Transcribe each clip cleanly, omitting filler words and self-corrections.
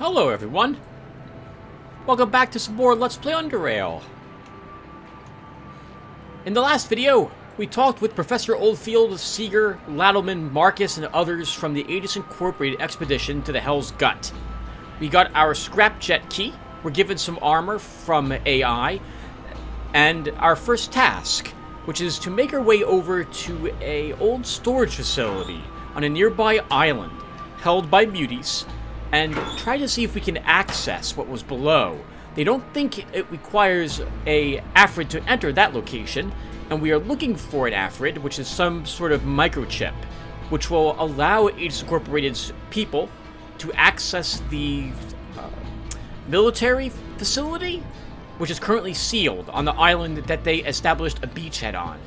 Hello everyone! Welcome back to some more Let's Play Underrail. In the last video, we talked with Professor Oldfield, Seeger, Lattleman, Marcus, and others from the Aegis Incorporated expedition to the Hell's Gut. We got our scrapjet key, we're given some armor from AI, and our first task, which is to make our way over to a old storage facility on a nearby island held by muties, and try to see if we can access what was below. They don't think it requires a Afrid to enter that location, and we are looking for an Afrid, which is some sort of microchip, which will allow Aegis Incorporated's people to access the military facility, which is currently sealed on the island that they established a beachhead on.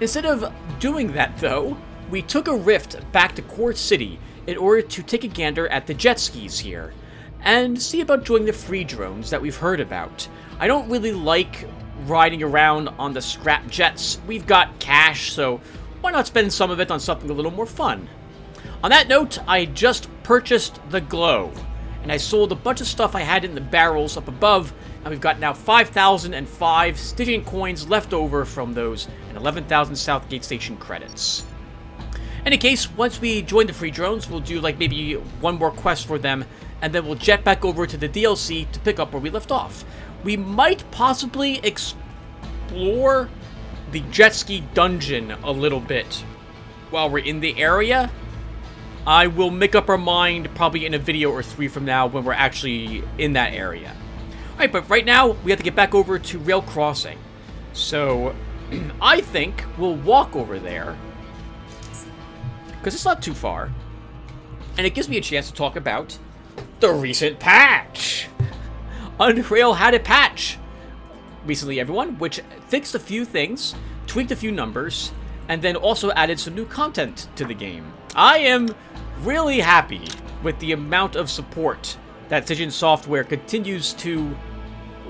Instead of doing that, though, we took a rift back to Core City in order to take a gander at the jet skis here, and see about joining the free drones that we've heard about. I don't really like riding around on the scrap jets. We've got cash, so why not spend some of it on something a little more fun? On that note, I just purchased the glow, and I sold a bunch of stuff I had in the barrels up above, and we've got now 5,005 Stygian coins left over from those, and 11,000 Southgate Station credits. In any case, once we join the free drones, we'll do like maybe one more quest for them, and then we'll jet back over to the DLC to pick up where we left off. We might possibly explore the jet ski dungeon a little bit while we're in the area. I will make up our mind probably in a video or 3 from now when we're actually in that area. Alright, but right now, we have to get back over to Rail Crossing. So, I think we'll walk over there, because it's not too far, and it gives me a chance to talk about the recent patch. Underrail had a patch recently, everyone, which fixed a few things, tweaked a few numbers, and then also added some new content to the game. I am really happy with the amount of support that Stygian Software continues to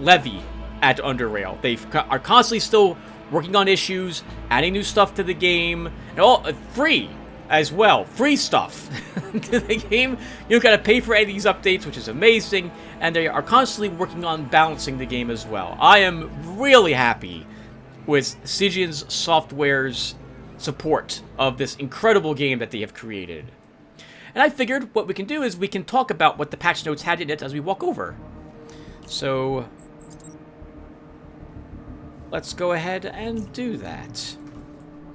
levy at Underrail. They are constantly still working on issues, adding new stuff to the game, and all free as well. Free stuff to the game. You don't gotta pay for any of these updates, which is amazing, and they are constantly working on balancing the game as well. I am really happy with Stygian Software's support of this incredible game that they have created. And I figured what we can do is we can talk about what the patch notes had in it as we walk over. So let's go ahead and do that.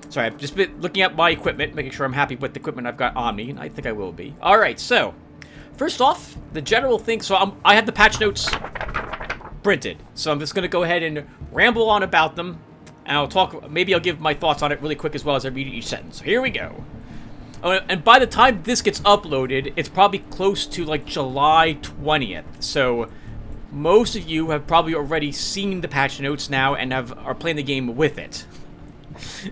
Sorry, I've just been looking at my equipment, making sure I'm happy with the equipment I've got on me, and I think I will be. Alright, so, first off, the general thing, so I have the patch notes printed, so I'm just going to go ahead and ramble on about them, and I'll talk, maybe I'll give my thoughts on it really quick as well as I read each sentence. So here we go. Oh, and by the time this gets uploaded, it's probably close to like July 20th, so most of you have probably already seen the patch notes now and are playing the game with it.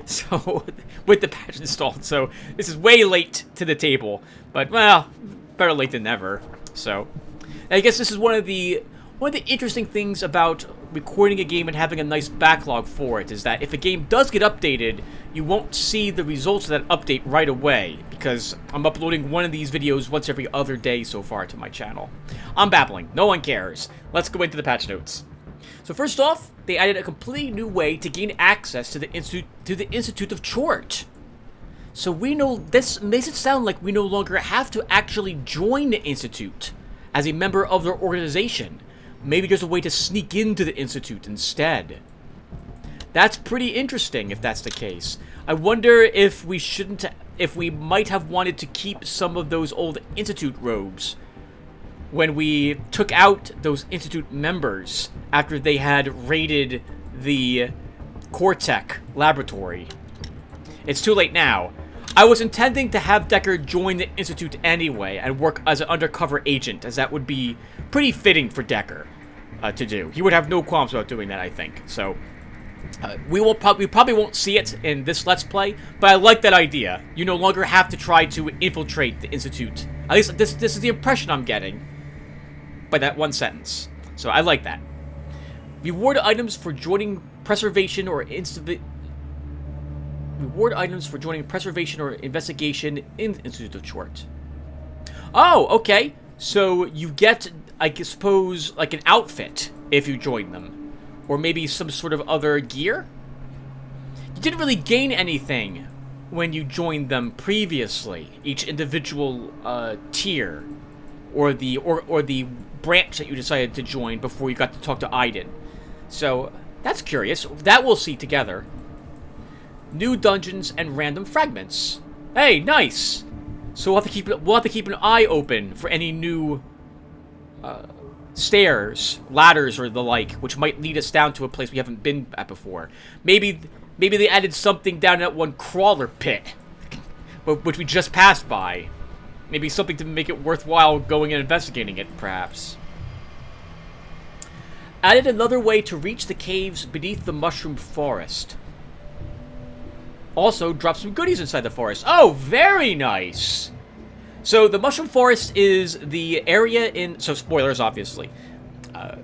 So, with the patch installed, so this is way late to the table, but well, better late than never. So, I guess this is one of the interesting things about recording a game and having a nice backlog for it, is that if a game does get updated, you won't see the results of that update right away, because I'm uploading one of these videos once every other day so far to my channel. I'm babbling, no one cares. Let's go into the patch notes. So first off, they added a completely new way to gain access to the Institute of Chort. So we know, this makes it sound like we no longer have to actually join the Institute as a member of their organization. Maybe there's a way to sneak into the Institute instead. That's pretty interesting if that's the case. I wonder if we might have wanted to keep some of those old Institute robes when we took out those Institute members after they had raided the Cortec laboratory. It's too late now. I was intending to have Decker join the Institute anyway and work as an undercover agent, as that would be pretty fitting for Decker to do. He would have no qualms about doing that, I think. So, we probably won't see it in this Let's Play, but I like that idea. You no longer have to try to infiltrate the Institute. At least this is the impression I'm getting by that one sentence. So I like that. Reward items for joining preservation or investigation in the Institute of Chort. Oh, okay. So you get, I suppose, like an outfit if you join them. Or maybe some sort of other gear? You didn't really gain anything when you joined them previously. Each individual tier. Or the branch that you decided to join before you got to talk to Aiden. So, that's curious. That we'll see together. New dungeons and random fragments. Hey, nice! So we'll have to keep an eye open for any new stairs, ladders, or the like, which might lead us down to a place we haven't been at before. Maybe they added something down in that one crawler pit, which we just passed by. Maybe something to make it worthwhile going and investigating it, perhaps. Added another way to reach the caves beneath the mushroom forest. Also, drop some goodies inside the forest. Oh, very nice! So, the mushroom forest is the area in... So, spoilers, obviously.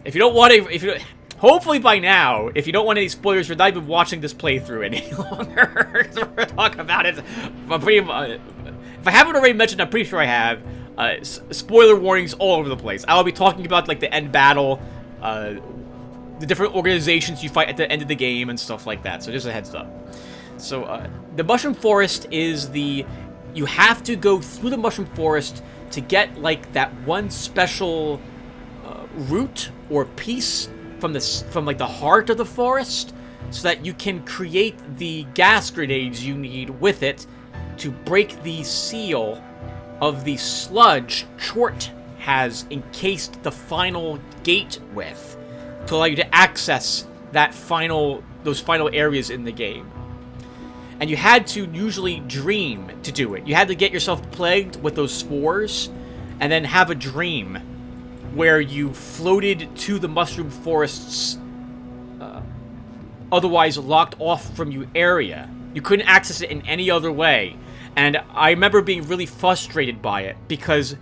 If you don't want to... Hopefully by now, if you don't want any spoilers, you're not even watching this playthrough any longer. So we're going to talk about it. If I haven't already mentioned, I'm pretty sure I have. Spoiler warnings all over the place. I'll be talking about, like, the end battle, the different organizations you fight at the end of the game, and stuff like that. So just a heads up. So, the Mushroom Forest is the... You have to go through the Mushroom Forest to get, like, that one special root or piece from like, the heart of the forest, so that you can create the gas grenades you need with it to break the seal of the sludge Chort has encased the final gate with, to allow you to access those final areas in the game. And you had to usually dream to do it. You had to get yourself plagued with those spores, and then have a dream where you floated to the Mushroom Forest's otherwise locked off from you area. You couldn't access it in any other way. And I remember being really frustrated by it, because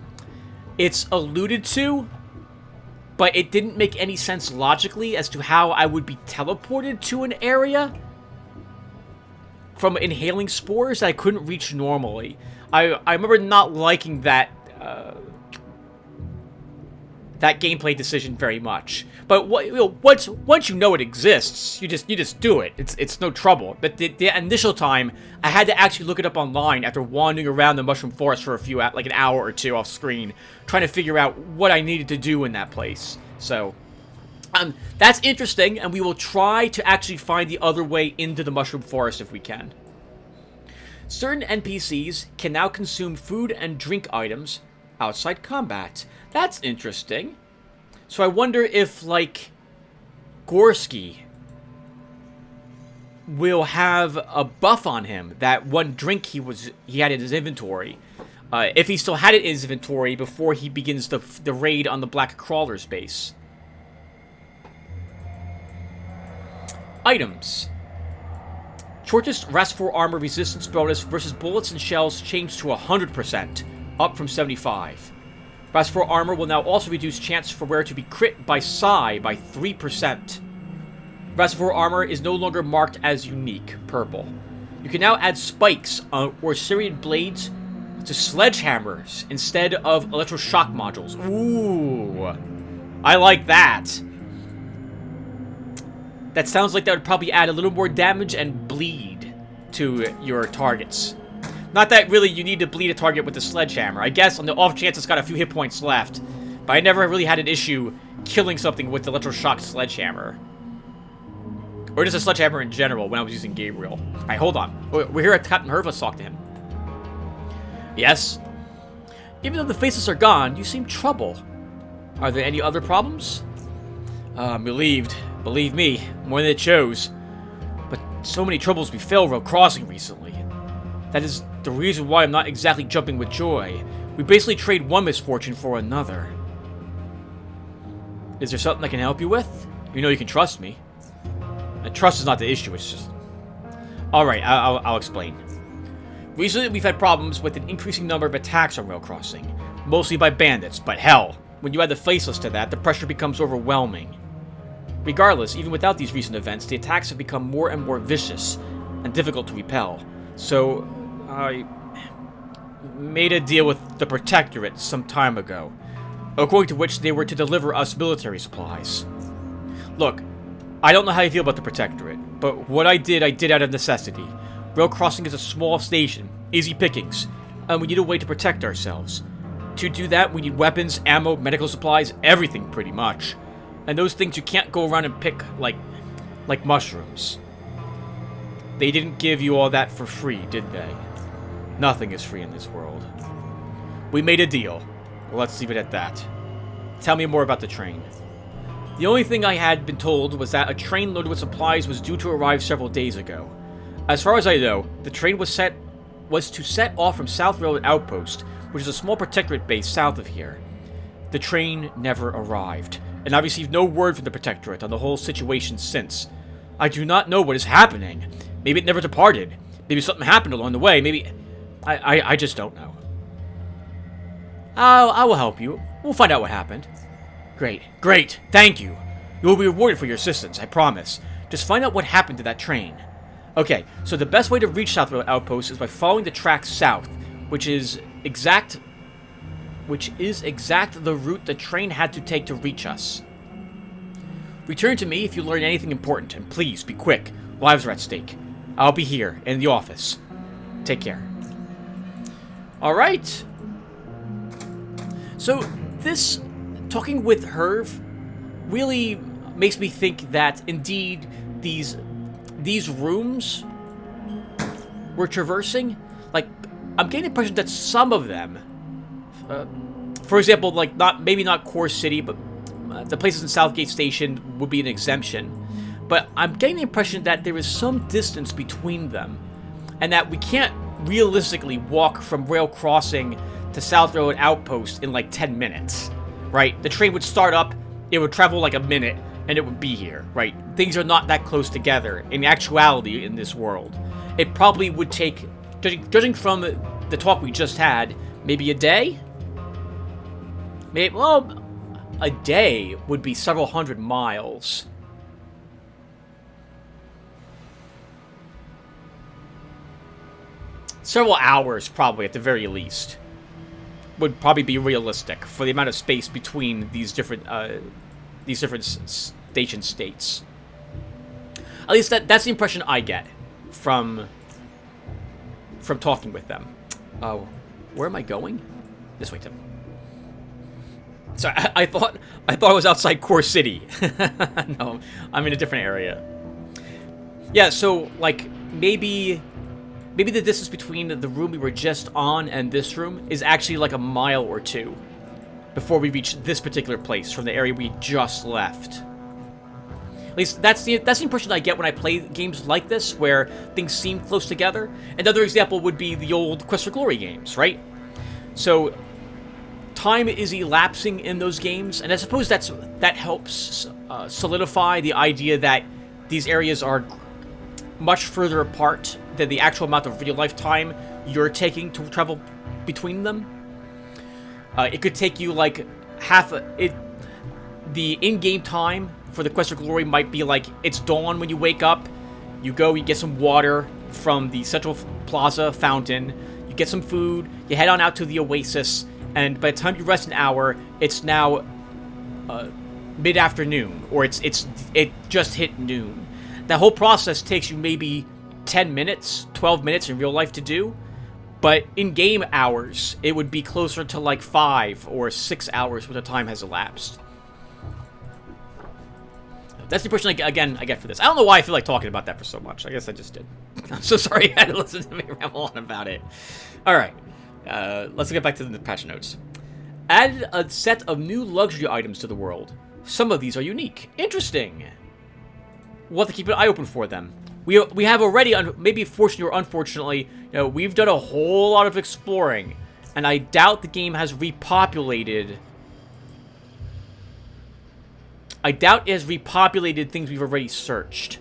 it's alluded to, but it didn't make any sense logically as to how I would be teleported to an area from inhaling spores that I couldn't reach normally. I remember not liking that that gameplay decision very much. But once you know it exists, you just do it. It's no trouble. But the initial time, I had to actually look it up online after wandering around the Mushroom Forest for like an hour or two off screen, trying to figure out what I needed to do in that place. So, that's interesting, and we will try to actually find the other way into the Mushroom Forest if we can. Certain NPCs can now consume food and drink items outside combat. That's interesting. So I wonder if, like, Gorski will have a buff on him, that one drink he had in his inventory. If he still had it in his inventory before he begins the raid on the Black Crawler's base. Items. Shortest Rastful Armor resistance bonus versus bullets and shells changed to 100%, up from 75. Rastful Armor will now also reduce chance for wearer to be crit by Psi by 3%. Rastful Armor is no longer marked as unique, purple. You can now add spikes or serrated blades to sledgehammers instead of electroshock modules. Ooh, I like that. That sounds like that would probably add a little more damage and bleed to your targets. Not that really you need to bleed a target with the sledgehammer. I guess on the off chance it's got a few hit points left. But I never really had an issue killing something with the electroshock sledgehammer. Or just a sledgehammer in general when I was using Gabriel. Alright, hold on. We're here at Captain Herv. Let's talk to him. Yes? Even though the faces are gone, you seem troubled. Are there any other problems? I'm relieved. Believe me, more than it shows. But so many troubles befell Rail Crossing recently. That is the reason why I'm not exactly jumping with joy. We basically trade one misfortune for another. Is there something I can help you with? You know you can trust me. Trust is not the issue, it's just... Alright, I'll explain. Recently, we've had problems with an increasing number of attacks on Rail Crossing. Mostly by bandits, but hell, when you add the Faceless to that, the pressure becomes overwhelming. Regardless, even without these recent events, the attacks have become more and more vicious and difficult to repel. So, made a deal with the Protectorate some time ago, according to which they were to deliver us military supplies. Look, I don't know how you feel about the Protectorate, but what I did out of necessity. Rail crossing is a small station, easy pickings, and we need a way to protect ourselves. To do that, we need weapons, ammo, medical supplies, everything pretty much. And those things you can't go around and pick like mushrooms. They didn't give you all that for free, did they? Nothing is free in this world. We made a deal. Let's leave it at that. Tell me more about the train. The only thing I had been told was that a train loaded with supplies was due to arrive several days ago. As far as I know, the train was to set off from South Railroad Outpost, which is a small protectorate base south of here. The train never arrived, and I received no word from the Protectorate on the whole situation since. I do not know what is happening. Maybe it never departed. Maybe something happened along the way. Maybe... I just don't know. I will help you. We'll find out what happened. Great. Thank you. You will be rewarded for your assistance, I promise. Just find out what happened to that train. Okay, so the best way to reach South Railroad Outpost is by following the track south, which is exact the route the train had to take to reach us. Return to me if you learn anything important, and please, be quick. Lives are at stake. I'll be here, in the office. Take care. Alright. So, this, talking with Herv, really makes me think that, indeed, these rooms we're traversing, like, I'm getting the impression that some of them, for example, like, maybe not Core City, but the places in Southgate Station would be an exemption. But I'm getting the impression that there is some distance between them, and that we can't realistically walk from Rail Crossing to South Railroad Outpost in like 10 minutes, right? The train would start up, it would travel like a minute, and it would be here, right? Things are not that close together in actuality in this world. It probably would take, judging from the talk we just had, maybe a day? Maybe, well, a day would be several hundred miles. Several hours, probably, at the very least, would probably be realistic for the amount of space between these different station states. At least that's the impression I get from talking with them. Oh, where am I going? This way, Tim. Sorry, I thought I was outside Core City. No, I'm in a different area. Yeah, so like maybe the distance between the room we were just on and this room is actually like a mile or two before we reach this particular place from the area we just left. At least that's the impression I get when I play games like this, where things seem close together. Another example would be the old Quest for Glory games, right? So time is elapsing in those games, and I suppose that helps solidify the idea that these areas are much further apart than the actual amount of real-life time you're taking to travel between them. It could take you like the in-game time for the Quest for Glory might be like, it's dawn when you wake up, you go, you get some water from the Central Plaza fountain, you get some food, you head on out to the Oasis, and by the time you rest an hour, it's now mid-afternoon, or it just hit noon. That whole process takes you maybe 10 minutes, 12 minutes in real life to do, but in-game hours, it would be closer to like 5 or 6 hours when the time has elapsed. That's the impression, again, I get for this. I don't know why I feel like talking about that for so much. I guess I just did. I'm so sorry you had to listen to me ramble on about it. Alright, let's get back to the patch notes. Added a set of new luxury items to the world. Some of these are unique. Interesting. We'll have to keep an eye open for them. We have already, maybe fortunately or unfortunately, we've done a whole lot of exploring, and I doubt the game has repopulated. I doubt it has repopulated things we've already searched.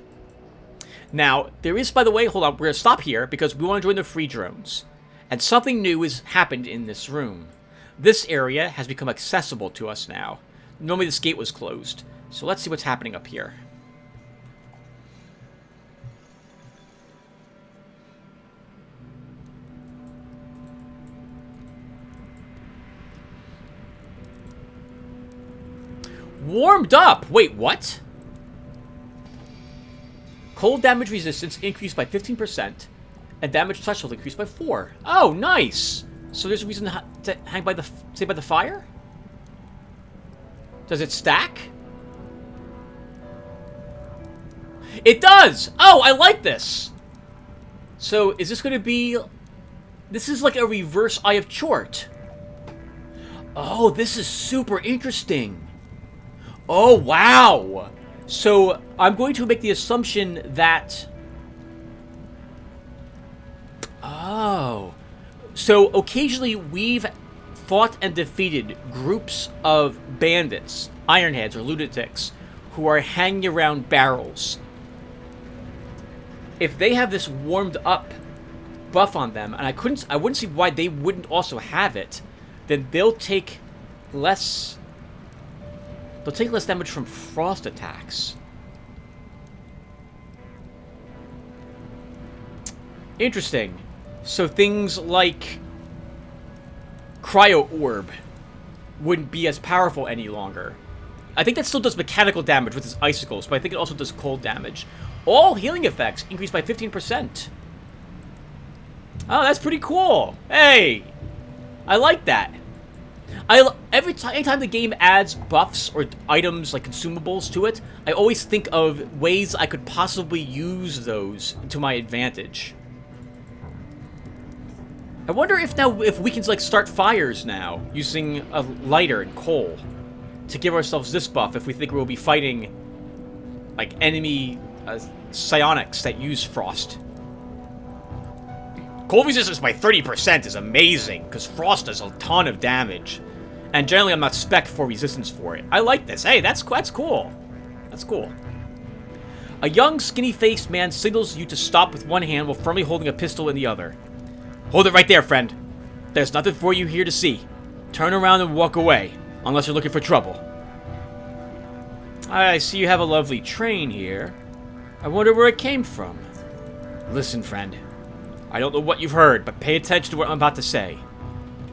Now, there is, by the way, hold on, we're going to stop here because we want to join the free drones. And something new has happened in this room. This area has become accessible to us now. Normally this gate was closed. So let's see what's happening up here. warmed up. Wait, what? Cold damage resistance increased by 15%, and damage threshold increased by 4. Oh, nice. So there's a reason to hang by the, stay by the fire? Does it stack? It does! Oh, I like this! So, is this going to be... This is like a reverse Eye of Chort. Oh, this is super interesting. Oh, wow! So, I'm going to make the assumption that... Oh. So, occasionally we've fought and defeated groups of bandits, ironheads, or lunatics, who are hanging around barrels. If they have this warmed up buff on them, and I wouldn't see why they wouldn't also have it, then they'll take less damage from frost attacks. Interesting. So things like Cryo Orb wouldn't be as powerful any longer. I think that still does mechanical damage with its icicles, but I think it also does cold damage. All healing effects increased by 15%. Oh, that's pretty cool. Hey, I like that. Anytime the game adds buffs or items like consumables to it, I always think of ways I could possibly use those to my advantage. I wonder if we can like start fires now using a lighter and coal to give ourselves this buff if we think we'll be fighting like enemy psionics that use frost. Cold resistance by 30% is amazing because frost does a ton of damage, and generally I'm not spec'd for resistance for it. I like this. Hey, that's cool. That's cool. A young, skinny-faced man signals you to stop with one hand while firmly holding a pistol in the other. Hold it right there, friend. There's nothing for you here to see. Turn around and walk away, unless you're looking for trouble. I see you have a lovely train here. I wonder where it came from. Listen, friend. I don't know what you've heard, but pay attention to what I'm about to say.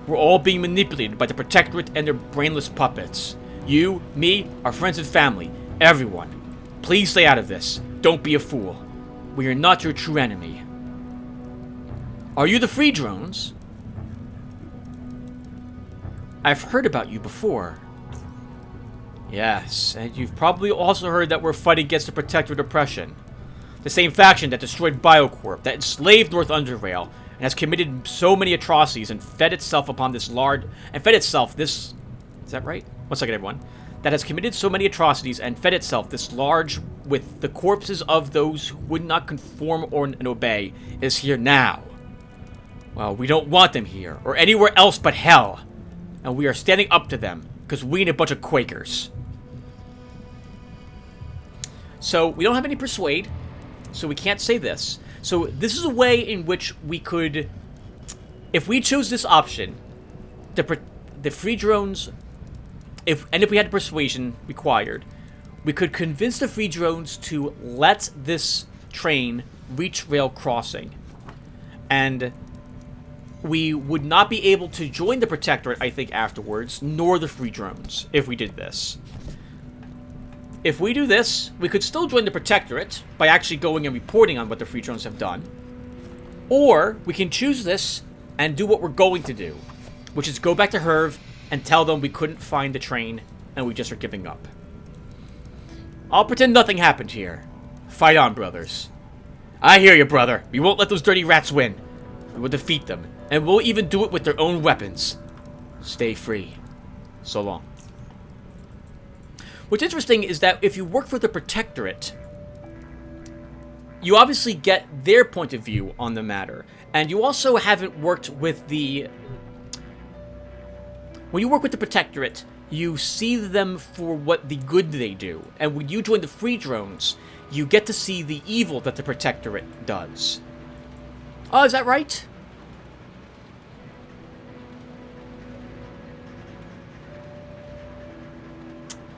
We're all being manipulated by the Protectorate and their brainless puppets. You, me, our friends and family, everyone. Please stay out of this. Don't be a fool. We are not your true enemy. Are you the Free Drones? I've heard about you before. Yes, and you've probably also heard that we're fighting against the Protectorate oppression. The same faction that destroyed Biocorp, that enslaved North Underrail, and has committed so many atrocities and fed itself upon this large... Is that right? One second, everyone. That has committed so many atrocities and fed itself this large with the corpses of those who would not conform and obey is here now. Well, we don't want them here, or anywhere else but hell. And we are standing up to them, because we ain't a bunch of Quakers. So, we don't have any Persuade, so we can't say this. So, this is a way in which we could... If we chose this option, the Free Drones... If we had Persuasion required, we could convince the Free Drones to let this train reach rail crossing. And... we would not be able to join the Protectorate, I think, afterwards, nor the Free Drones, if we did this. If we do this, we could still join the Protectorate by actually going and reporting on what the Free Drones have done. Or, we can choose this and do what we're going to do, which is go back to Herv and tell them we couldn't find the train and we just are giving up. I'll pretend nothing happened here. Fight on, brothers. I hear you, brother. We won't let those dirty rats win. We will defeat them. And we'll even do it with their own weapons. Stay free. So long. What's interesting is that if you work for the Protectorate, you obviously get their point of view on the matter. And you also haven't worked with the... When you work with the Protectorate, you see them for what the good they do. And when you join the Free Drones, you get to see the evil that the Protectorate does. Oh, is that right?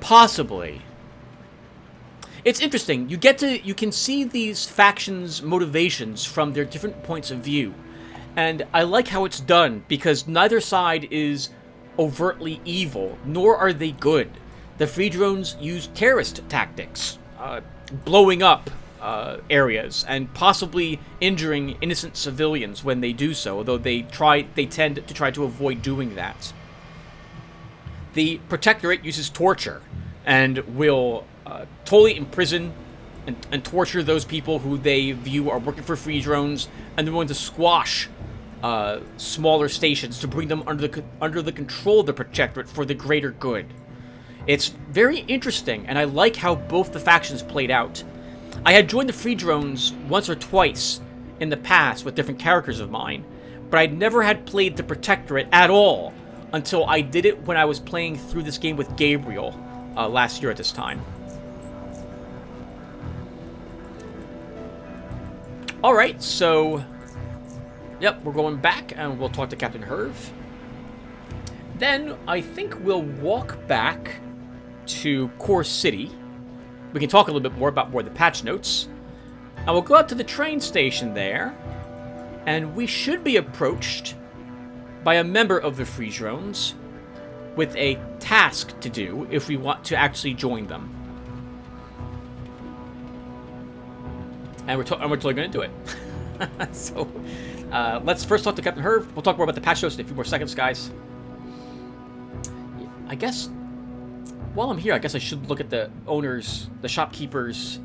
Possibly. It's interesting. You can see these factions' motivations from their different points of view. And I like how it's done, because neither side is overtly evil, nor are they good. the free drones use terrorist tactics, blowing up areas and possibly injuring innocent civilians when they do so, although they tend to try to avoid doing that. The Protectorate uses torture and will totally imprison and torture those people who they view are working for free drones, and they're going to squash smaller stations to bring them under the control of the Protectorate for the greater good. It's very interesting, and I like how both the factions played out. I had joined the free drones once or twice in the past with different characters of mine, but I'd never had played the Protectorate at all until I did it when I was playing through this game with Gabriel last year at this time. Alright, so... Yep, we're going back, and we'll talk to Captain Herve. Then, I think we'll walk back to Core City. We can talk a little bit more about the patch notes. And we'll go out to the train station there, and we should be approached by a member of the Free Drones with a task to do if we want to actually join them. And we're totally going to do it. So, let's first talk to Captain Herve. We'll talk more about the patch notes in a few more seconds, guys. I guess, while I'm here, I guess I should look at the owner's, the shopkeeper's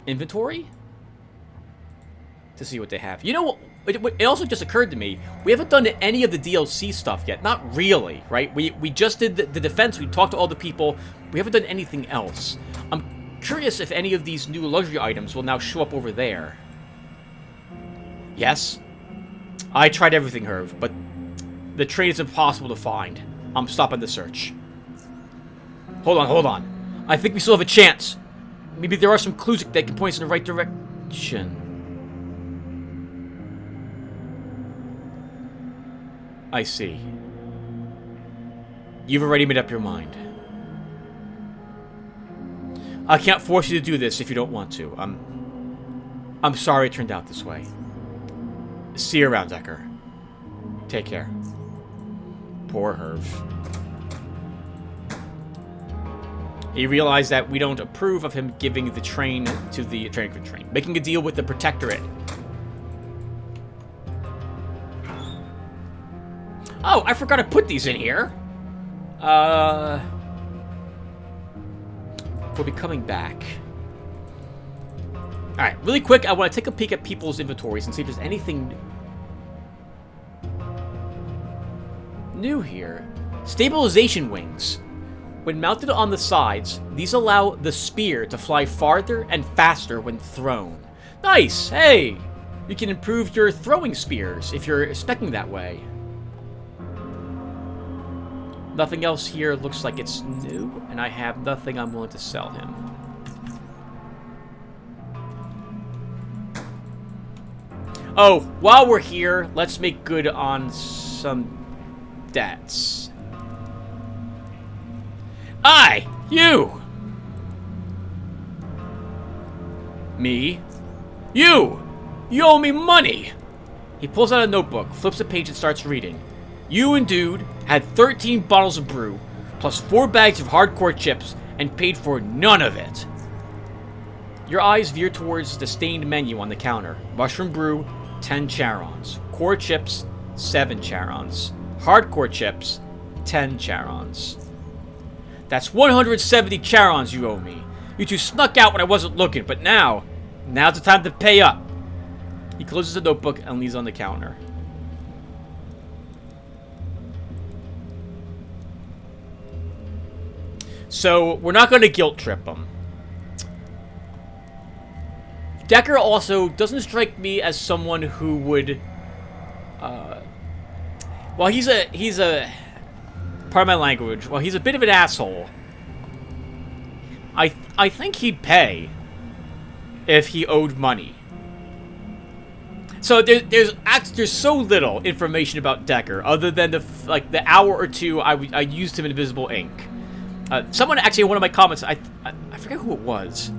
inventory to see what they have. You know, it also just occurred to me, we haven't done any of the DLC stuff yet. Not really, right? We just did the defense, we talked to all the people, we haven't done anything else. I'm curious if any of these new luxury items will now show up over there. Yes, I tried everything, Herve, but the train is impossible to find. I'm stopping the search. Hold on. I think we still have a chance. Maybe there are some clues that can point us in the right direction. I see. You've already made up your mind. I can't force you to do this if you don't want to. I'm sorry it turned out this way. See you around, Decker. Take care. Poor Herve. He realized that we don't approve of him giving the train to the train, making a deal with the Protectorate. Oh, I forgot to put these in here. We'll be coming back. Alright, really quick, I want to take a peek at people's inventories and see if there's anything new here. Stabilization wings. When mounted on the sides, these allow the spear to fly farther and faster when thrown. Nice! Hey! You can improve your throwing spears if you're speccing that way. Nothing else here looks like it's new, and I have nothing I'm willing to sell him. Oh, while we're here, let's make good on some debts. Aye, you! Me? You! You owe me money! He pulls out a notebook, flips a page, and starts reading. You and Dude had 13 bottles of brew, plus 4 bags of hardcore chips, and paid for none of it. Your eyes veer towards the stained menu on the counter. Mushroom brew, 10 charons. Core chips, 7 charons. Hardcore chips, 10 charons. That's 170 charons you owe me. You two snuck out when I wasn't looking, but now's the time to pay up. He closes the notebook and leaves on the counter. So, we're not going to guilt trip him. Decker also doesn't strike me as someone who would... well, he's a... Pardon my language. Well, he's a bit of an asshole. I think he'd pay if he owed money. So there's so little information about Decker other than the hour or two I used him in Invisible Ink. Someone actually in one of my comments, I forget who it was,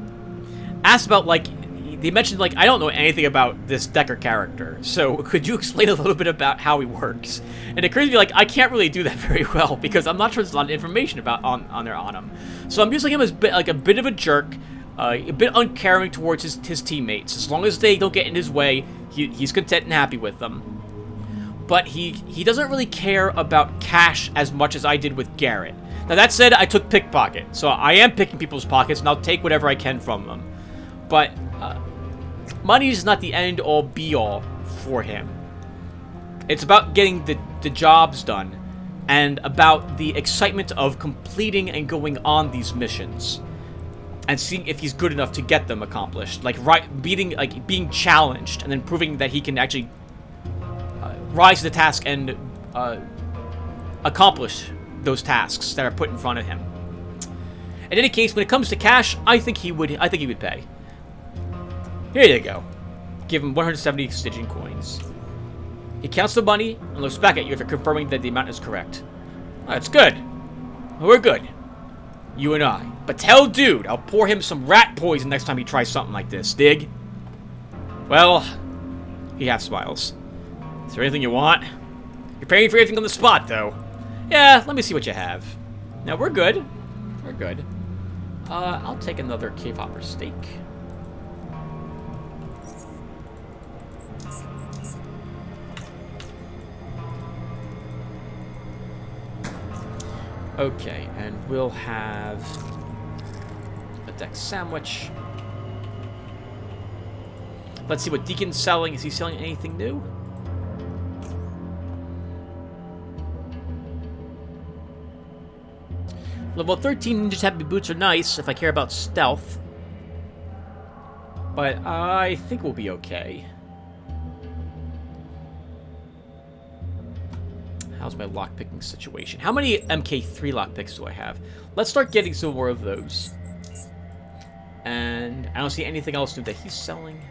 asked about they mentioned, like, I don't know anything about this Decker character, so could you explain a little bit about how he works? And it occurs to me, like, I can't really do that very well, because I'm not sure there's a lot of information about on him. So I'm using him as a bit of a jerk, a bit uncaring towards his teammates. As long as they don't get in his way, he's content and happy with them. But he doesn't really care about cash as much as I did with Garrett. Now, that said, I took pickpocket, so I am picking people's pockets, and I'll take whatever I can from them. But money is not the end-all, be-all for him. It's about getting the jobs done, and about the excitement of completing and going on these missions, and seeing if he's good enough to get them accomplished. Like, being challenged, and then proving that he can actually rise to the task and accomplish those tasks that are put in front of him. In any case, when it comes to cash, I think he would pay. Here you go. Give him 170 Stygian coins. He counts the money and looks back at you after confirming that the amount is correct. Oh, that's good. We're good. You and I. But tell dude, I'll pour him some rat poison next time he tries something like this. Dig? Well, he half smiles. Is there anything you want? You're paying for everything on the spot, though. Yeah, let me see what you have. No, we're good. We're good. I'll take another cave hopper steak. Okay, and we'll have a deck sandwich. Let's see what Deacon's selling. Is he selling anything new? Level 13 Ninja's Happy Boots are nice if I care about stealth. But I think we'll be okay. How's my lockpicking situation? How many MK3 lockpicks do I have? Let's start getting some more of those. And I don't see anything else new that he's selling.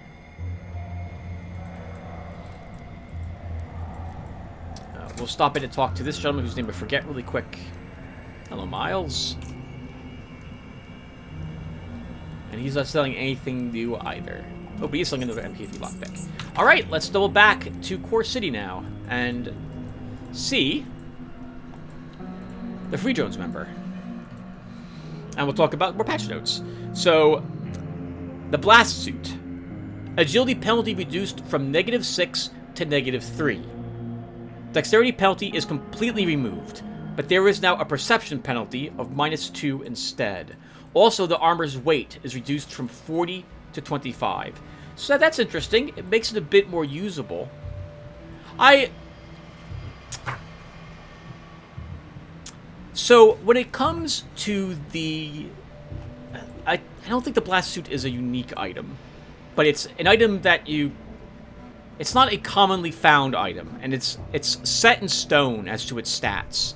We'll stop in and talk to this gentleman whose name I forget really quick. Hello, Miles. And he's not selling anything new either. Oh, but he's selling another MK3 lockpick. Alright, let's double back to Core City now and see the Free Drones member. And we'll talk about more patch notes. So, the Blast Suit. Agility penalty reduced from -6 to -3. Dexterity penalty is completely removed, but there is now a perception penalty of -2 instead. Also, the armor's weight is reduced from 40 to 25. So that's interesting. It makes it a bit more usable. So, when it comes to the... I don't think the Blast Suit is a unique item, but it's an item that you... It's not a commonly found item, and it's set in stone as to its stats.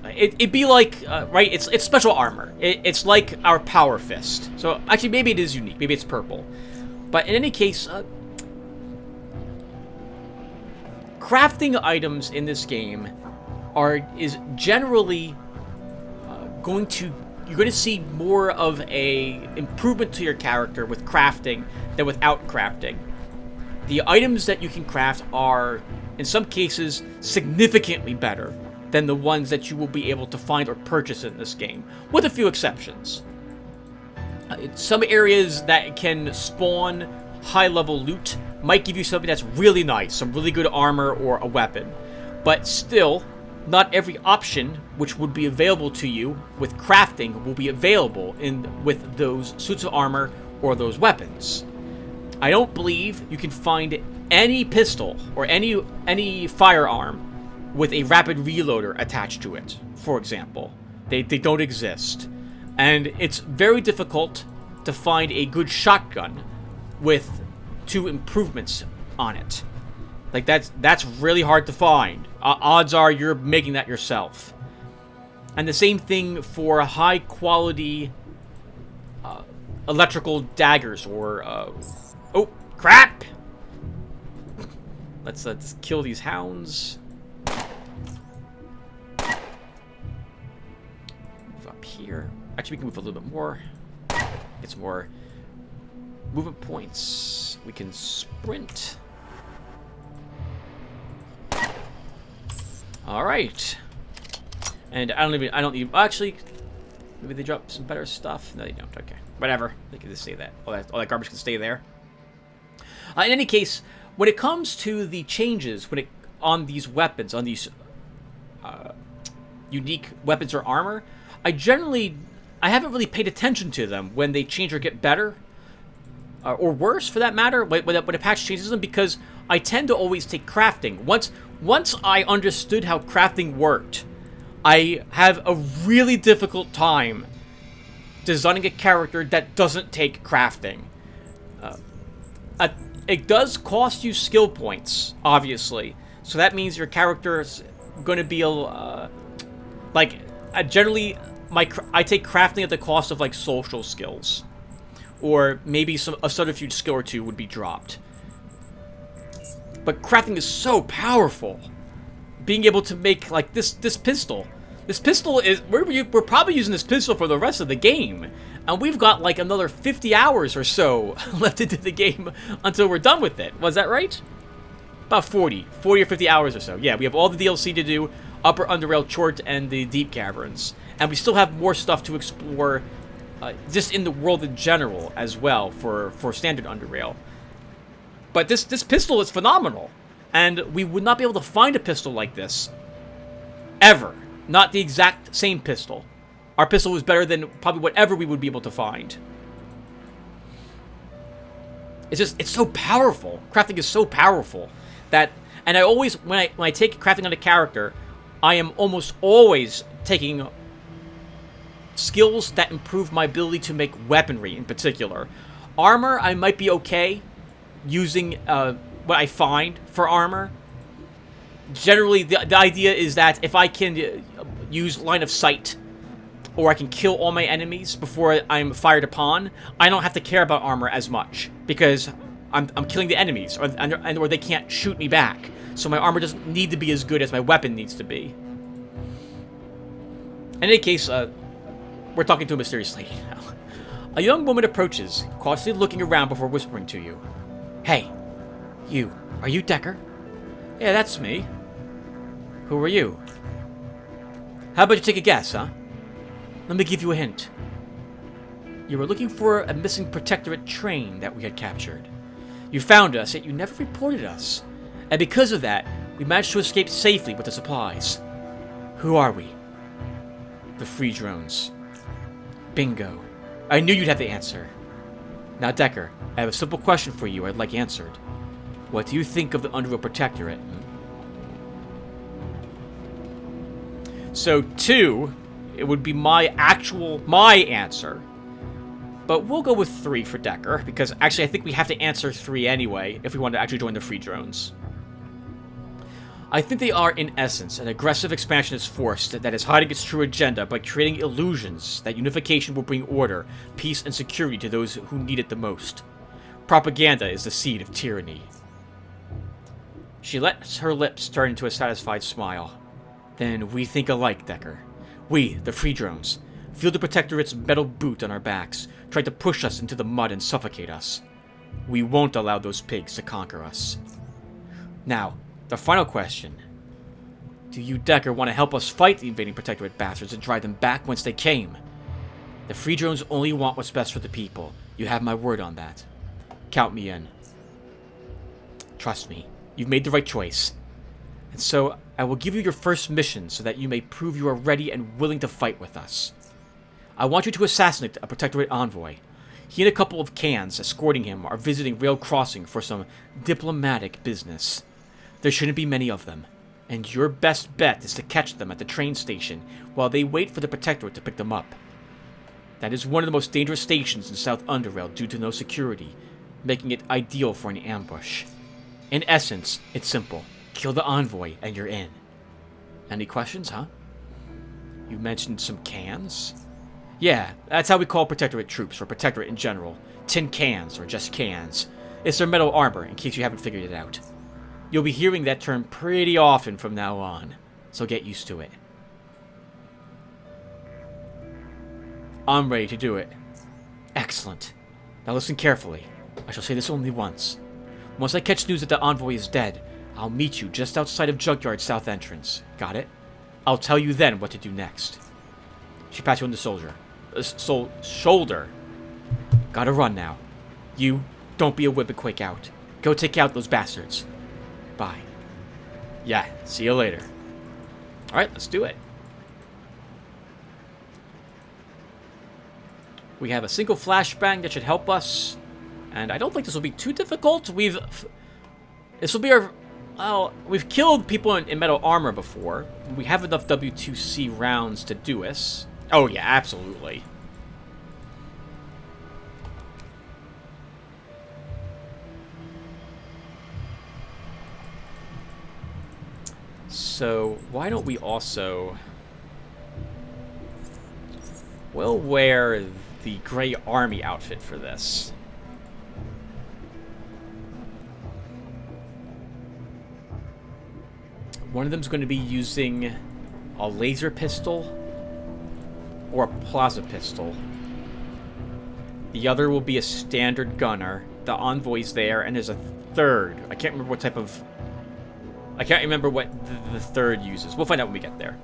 It'd be like, right, it's special armor. It's like our Power Fist. So, actually, maybe it is unique. Maybe it's purple. But in any case, crafting items in this game is generally you're going to see more of a improvement to your character with crafting than without crafting. The items that you can craft are, in some cases, significantly better than the ones that you will be able to find or purchase in this game, with a few exceptions. Some areas that can spawn high-level loot might give you something that's really nice, some really good armor or a weapon, but still, not every option which would be available to you with crafting will be available with those suits of armor or those weapons. I don't believe you can find any pistol or any firearm with a rapid reloader attached to it, for example. They don't exist. And it's very difficult to find a good shotgun with 2 improvements on it. Like, that's really hard to find. Odds are you're making that yourself. And the same thing for high-quality electrical daggers or... oh, crap! Let's kill these hounds. Move up here. Actually, we can move a little bit more. Gets more movement points. We can sprint. All right. And I don't need, actually, maybe they drop some better stuff. No, they don't. Okay. Whatever. They can just say that. All that garbage can stay there. In any case, when it comes to the changes on these weapons, on these unique weapons or armor, I haven't really paid attention to them when they change or get better, or worse for that matter, when a patch changes them, because I tend to always take crafting. Once I understood how crafting worked, I have a really difficult time designing a character that doesn't take crafting. It does cost you skill points, obviously. So that means your character's going to be generally I take crafting at the cost of like social skills, or maybe a subterfuge skill or two would be dropped. But crafting is so powerful. Being able to make like this pistol. This pistol is we're probably using this pistol for the rest of the game. And we've got like another 50 hours or so left into the game until we're done with it. Was that right? About 40 or 50 hours or so. Yeah, we have all the DLC to do, Upper Underrail, Chort, and the Deep Caverns. And we still have more stuff to explore just in the world in general as well for Standard Underrail. But this pistol is phenomenal. And we would not be able to find a pistol like this ever. Not the exact same pistol. Our pistol was better than probably whatever we would be able to find. It's so powerful. Crafting is so powerful that, and I always, when I take crafting on a character, I am almost always taking skills that improve my ability to make weaponry in particular. Armor, I might be okay using what I find for armor. Generally, the idea is that if I can use line of sight, or I can kill all my enemies before I'm fired upon, I don't have to care about armor as much, because I'm killing the enemies, or they can't shoot me back. So my armor doesn't need to be as good as my weapon needs to be. In any case, we're talking to a mysterious lady now. A young woman approaches, cautiously looking around before whispering to you. Hey, you. Are you Decker? Yeah, that's me. Who are you? How about you take a guess, huh? Let me give you a hint. You were looking for a missing Protectorate train that we had captured. You found us, yet you never reported us. And because of that, we managed to escape safely with the supplies. Who are we? The Free Drones. Bingo. I knew you'd have the answer. Now, Decker, I have a simple question for you I'd like answered. What do you think of the Underrail Protectorate? So, 2... it would be my answer. But we'll go with 3 for Decker, because actually I think we have to answer 3 anyway if we want to actually join the Free Drones. I think they are, in essence, an aggressive expansionist force that is hiding its true agenda by creating illusions that unification will bring order, peace, and security to those who need it the most. Propaganda is the seed of tyranny. She lets her lips turn into a satisfied smile. Then we think alike, Decker. We, the Free Drones, feel the Protectorate's metal boot on our backs, trying to push us into the mud and suffocate us. We won't allow those pigs to conquer us. Now, the final question. Do you, Decker, want to help us fight the invading Protectorate bastards and drive them back whence they came? The Free Drones only want what's best for the people. You have my word on that. Count me in. Trust me, you've made the right choice. And so, I will give you your first mission so that you may prove you are ready and willing to fight with us. I want you to assassinate a Protectorate envoy. He and a couple of cans escorting him are visiting Rail Crossing for some diplomatic business. There shouldn't be many of them, and your best bet is to catch them at the train station while they wait for the Protectorate to pick them up. That is one of the most dangerous stations in South Underrail due to no security, making it ideal for an ambush. In essence, it's simple. Kill the envoy and you're in. Any questions, huh? You mentioned some cans? Yeah, that's how we call Protectorate troops, or Protectorate in general. Tin cans, or just cans. It's their metal armor, in case you haven't figured it out. You'll be hearing that term pretty often from now on, so get used to it. I'm ready to do it. Excellent. Now listen carefully. I shall say this only once. Once I catch news that the envoy is dead, I'll meet you just outside of Junkyard's south entrance. Got it? I'll tell you then what to do next. She pats you on the shoulder. Gotta run now. You, don't be a whip and quake out. Go take out those bastards. Bye. Yeah, see you later. Alright, let's do it. We have a single flashbang that should help us. And I don't think this will be too difficult. This will be our... Well, we've killed people in metal armor before. We have enough W2C rounds to do this. Oh yeah, absolutely. So, why don't we also... We'll wear the Grey Army outfit for this. One of them's going to be using a laser pistol or a plaza pistol. The other will be a standard gunner. The envoy's there, and there's a third. I can't remember what type of... I can't remember what the third uses. We'll find out when we get there.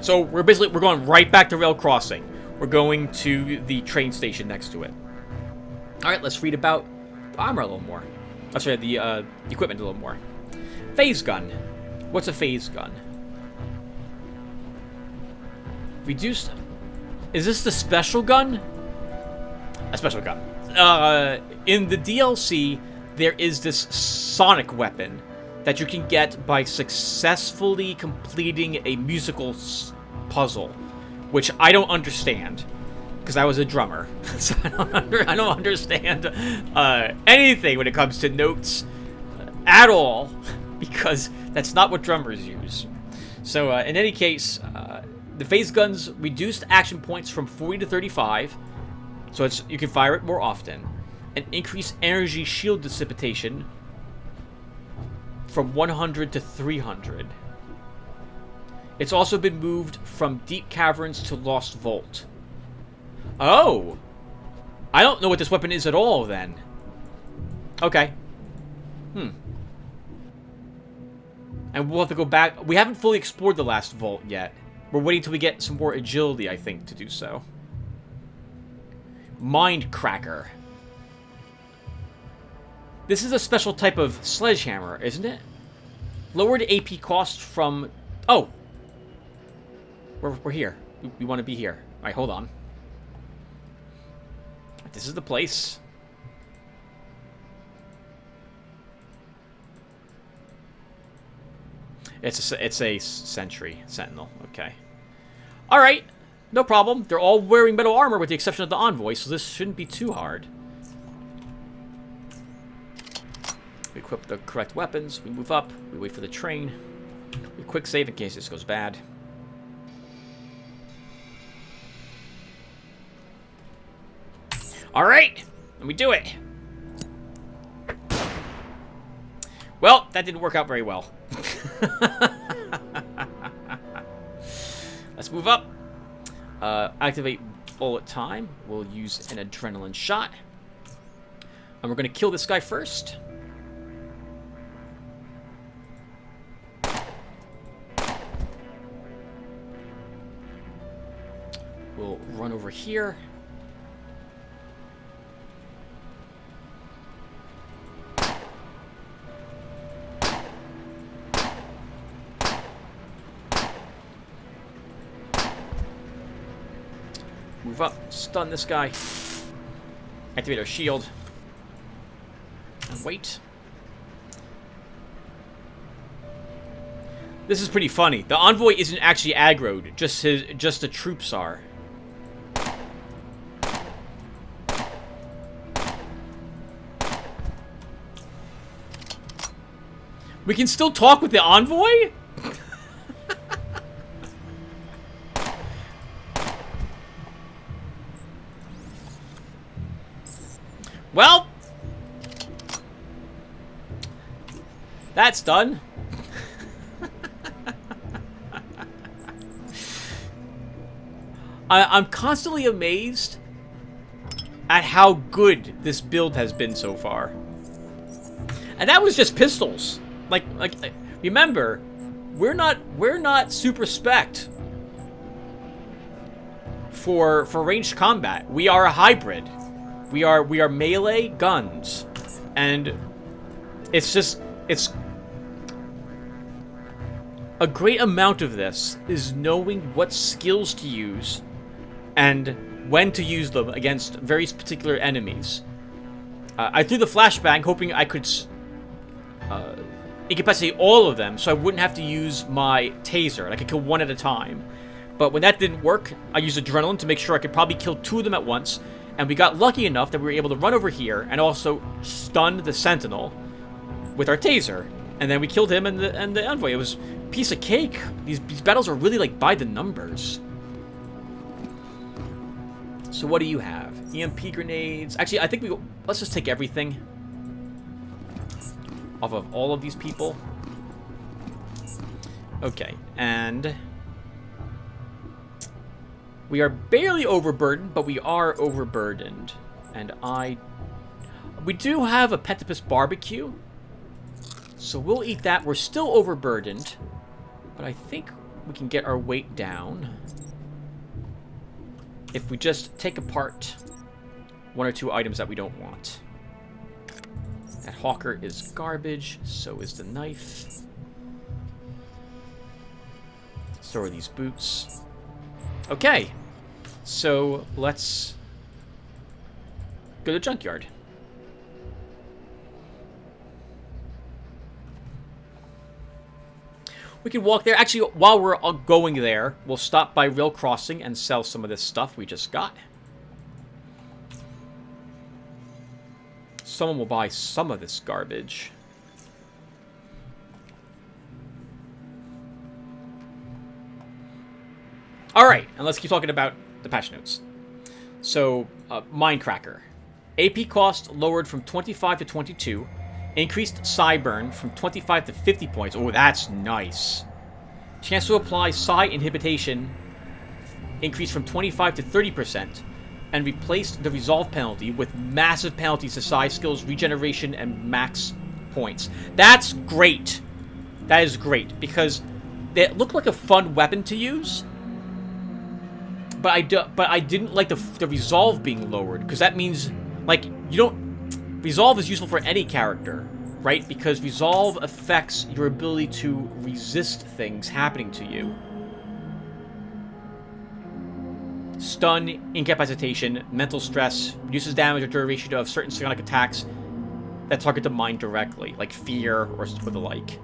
So we're going right back to Rail Crossing. We're going to the train station next to it. All right, let's read about the armor a little more. I'm sorry, the equipment a little more. Phase gun. What's a phase gun? Reduced... Is this the special gun? A special gun. In the DLC, there is this sonic weapon that you can get by successfully completing a musical puzzle, which I don't understand, because I was a drummer. So I don't understand anything when it comes to notes at all, because that's not what drummers use. So in any case, the phase guns reduced action points from 40 to 35, so you can fire it more often, and increase energy shield dissipation from 100 to 300. It's also been moved from Deep Caverns to Lost Vault. Oh! I don't know what this weapon is at all, then. Okay. And we'll have to go back. We haven't fully explored the last vault yet. We're waiting till we get some more agility, I think, to do so. Mind Cracker. This is a special type of sledgehammer, isn't it? Lowered AP cost from... Oh! We're here. We want to be here. Alright, hold on. This is the place. It's a sentinel. Okay. Alright. No problem. They're all wearing metal armor with the exception of the envoy, so this shouldn't be too hard. We equip the correct weapons. We move up. We wait for the train. We quick save in case this goes bad. Alright! And we do it! Well, that didn't work out very well. Let's move up. Activate bullet time. We'll use an adrenaline shot. And we're going to kill this guy first. We'll run over here. Move up, stun this guy. Activate our shield. And wait. This is pretty funny. The envoy isn't actually aggroed, just the troops are. We can still talk with the envoy? Well, that's done. I'm constantly amazed at how good this build has been so far. And that was just pistols. Like remember, we're not super spec'd for ranged combat. We are a hybrid. We are melee guns. And it's a great amount of this is knowing what skills to use and when to use them against very particular enemies. I threw the flashbang hoping I could incapacitate all of them so I wouldn't have to use my taser and I could kill one at a time. But when that didn't work, I used adrenaline to make sure I could probably kill 2 of them at once. And we got lucky enough that we were able to run over here and also stun the sentinel with our taser. And then we killed him and the envoy. It was a piece of cake. These battles are really like by the numbers. So what do you have? EMP grenades. Actually, I think let's just take everything off of all of these people. Okay, and we are barely overburdened, but we are overburdened. And we do have a Petipus barbecue, so we'll eat that. We're still overburdened, but I think we can get our weight down if we just take apart 1 or 2 items that we don't want. That hawker is garbage, so is the knife. So are these boots. Okay, so let's go to the junkyard. We can walk there. Actually, while we're going there, we'll stop by Rail Crossing and sell some of this stuff we just got. Someone will buy some of this garbage. Alright, and let's keep talking about the patch notes. So, Mindcracker. AP cost lowered from 25 to 22. Increased psi burn from 25 to 50 points. Oh, that's nice. Chance to apply psi inhibition increased from 25 to 30%. And replaced the resolve penalty with massive penalties to psi skills, regeneration, and max points. That's great. That is great, because it looked like a fun weapon to use. But I didn't like the resolve being lowered, because that means, like, you don't... Resolve is useful for any character, right? Because resolve affects your ability to resist things happening to you. Stun, incapacitation, mental stress, reduces damage or duration of certain psionic attacks that target the mind directly, like fear or the like.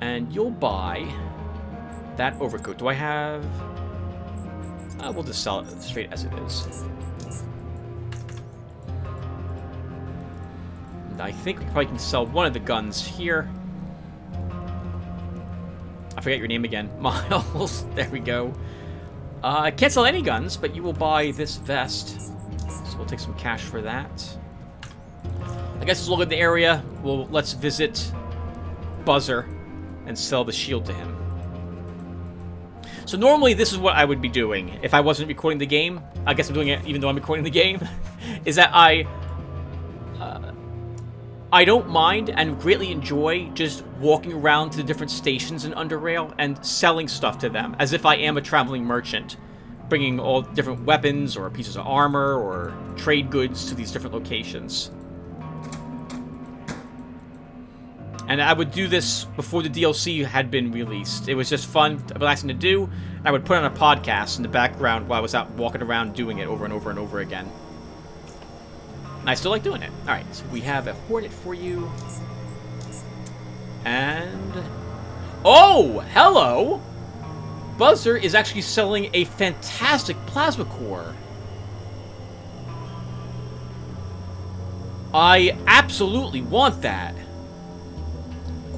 And you'll buy that overcoat. Do I have... we'll just sell it straight as it is. And I think we probably can sell one of the guns here. I forget your name again. Miles. There we go. I can't sell any guns, but you will buy this vest. So we'll take some cash for that. I guess let's look at the area. Let's visit Buzzer and sell the shield to him. So normally this is what I would be doing if I wasn't recording the game. I guess I'm doing it even though I'm recording the game. Is that I don't mind and greatly enjoy just walking around to the different stations in Underrail and selling stuff to them as if I am a traveling merchant, bringing all different weapons or pieces of armor or trade goods to these different locations. And I would do this before the DLC had been released. It was just fun, relaxing to do. I would put on a podcast in the background while I was out walking around doing it over and over and over again. And I still like doing it. Alright, so we have a Hornet for you. And... oh, hello! Buzzer is actually selling a fantastic plasma core. I absolutely want that.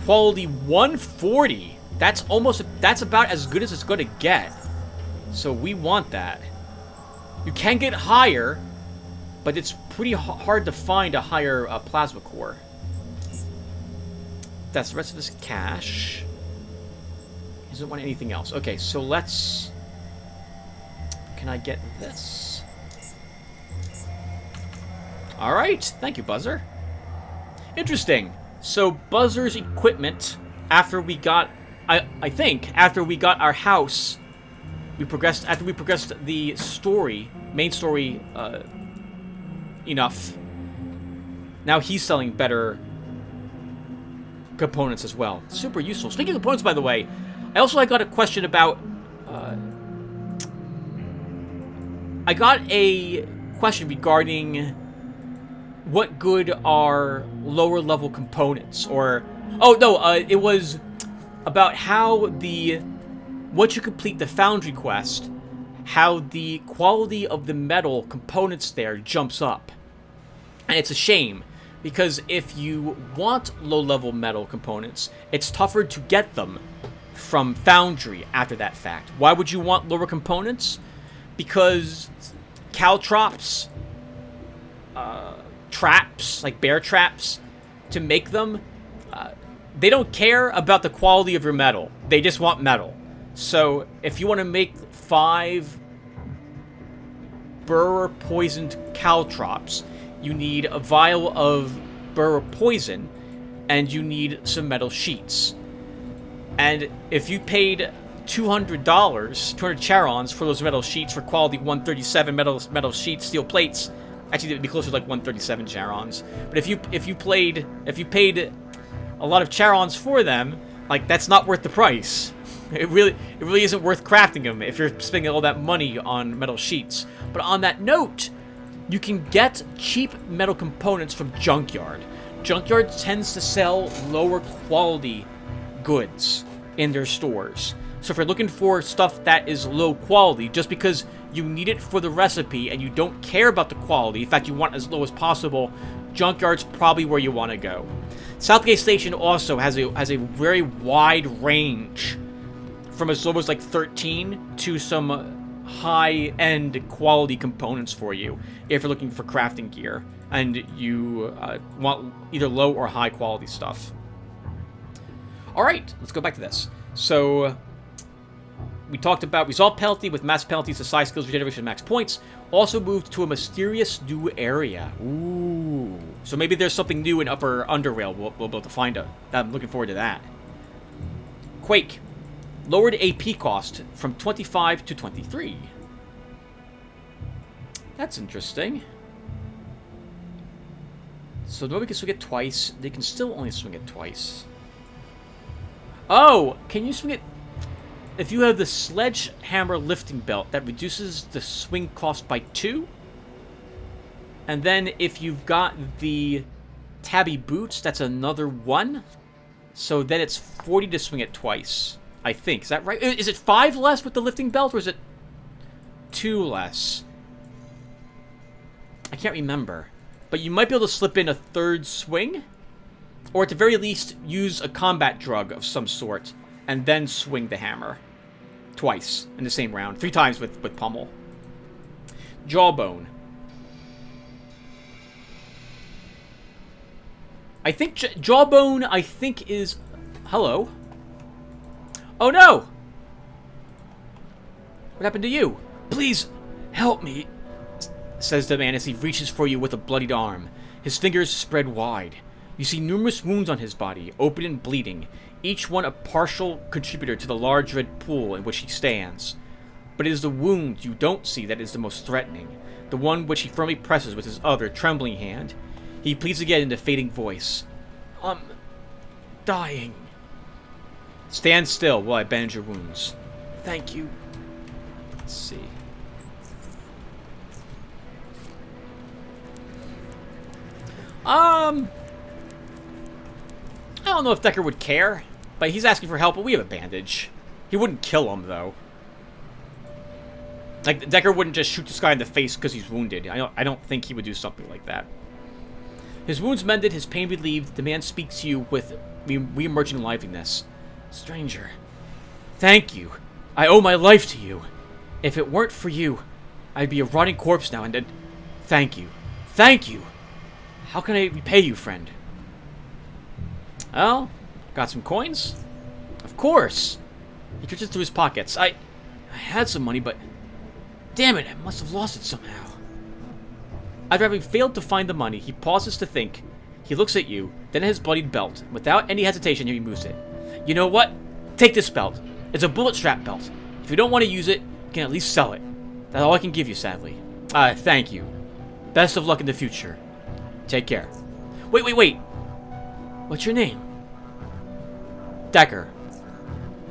Quality 140. That's about as good as it's going to get. So we want that. You can get higher, but it's pretty hard to find a higher plasma core. That's the rest of this cash. He doesn't want anything else. Okay, so let's... can I get this? Alright, thank you, Buzzer. Interesting. So, Buzzer's equipment, after we got... I think, after we got our house, after we progressed the story, main story, enough. Now he's selling better components as well. Super useful. Speaking of components, by the way, I got a question about... I got a question regarding what good are lower level components, or... Oh, no, it was about how once you complete the Foundry quest, how the quality of the metal components there jumps up. And it's a shame, because if you want low-level metal components, it's tougher to get them from Foundry after that fact. Why would you want lower components? Because caltrops, traps, like bear traps, to make them, they don't care about the quality of your metal. They just want metal. So, if you want to make 5 burr-poisoned caltrops, you need a vial of burr poison, and you need some metal sheets. And if you paid $200, 200 charons for those metal sheets for quality 137 metal sheets, steel plates, actually it would be closer to like 137 charons. But if you paid a lot of charons for them, like, that's not worth the price. It really isn't worth crafting them if you're spending all that money on metal sheets. But on that note, you can get cheap metal components from Junkyard. Junkyard tends to sell lower quality goods in their stores. So if you're looking for stuff that is low quality, just because you need it for the recipe and you don't care about the quality, in fact you want as low as possible, Junkyard's probably where you want to go. Southgate Station also has a very wide range, from as low as like 13 to some high-end quality components for you if you're looking for crafting gear and you want either low or high quality stuff. Alright, let's go back to this. So, we talked about resolve penalty with mass penalties to size skills regeneration max points. Also moved to a mysterious new area. Ooh. So maybe there's something new in Upper Underrail we'll be able to find out. I'm looking forward to that. Quake. Lowered AP cost from 25 to 23. That's interesting. So nobody can swing it twice. They can still only swing it twice. Oh! Can you swing it... If you have the Sledgehammer lifting belt, that reduces the swing cost by 2. And then if you've got the Tabby boots, that's another 1. So then it's 40 to swing it twice. I think. Is that right? Is it 5 less with the lifting belt, or is it 2 less? I can't remember. But you might be able to slip in a 3rd swing. Or at the very least, use a combat drug of some sort. And then swing the hammer. Twice in the same round. 3 times with pommel. Jawbone. I think Jawbone, I think, is... Hello? Oh no! What happened to you? Please, help me, says the man as he reaches for you with a bloodied arm. His fingers spread wide. You see numerous wounds on his body, open and bleeding, each one a partial contributor to the large red pool in which he stands. But it is the wound you don't see that is the most threatening, the one which he firmly presses with his other, trembling hand. He pleads again in a fading voice. I'm dying. Stand still while I bandage your wounds. Thank you. Let's see. I don't know if Decker would care, but he's asking for help, but we have a bandage. He wouldn't kill him, though. Like, Decker wouldn't just shoot this guy in the face because he's wounded. I don't think he would do something like that. His wounds mended, his pain relieved, the man speaks to you with re-emerging liveliness. Stranger, thank you. I owe my life to you. If it weren't for you, I'd be a rotting corpse now, and thank you. Thank you. How can I repay you, friend? Well, got some coins? Of course. He reaches through his pockets. I had some money, but Damn it, I must have lost it somehow. After having failed to find the money, he pauses to think. He looks at you, then at his bloodied belt. Without any hesitation, he removes it. You know what? Take this belt. It's a bullet strap belt. If you don't want to use it, you can at least sell it. That's all I can give you, sadly. Thank you. Best of luck in the future. Take care. Wait. What's your name? Decker.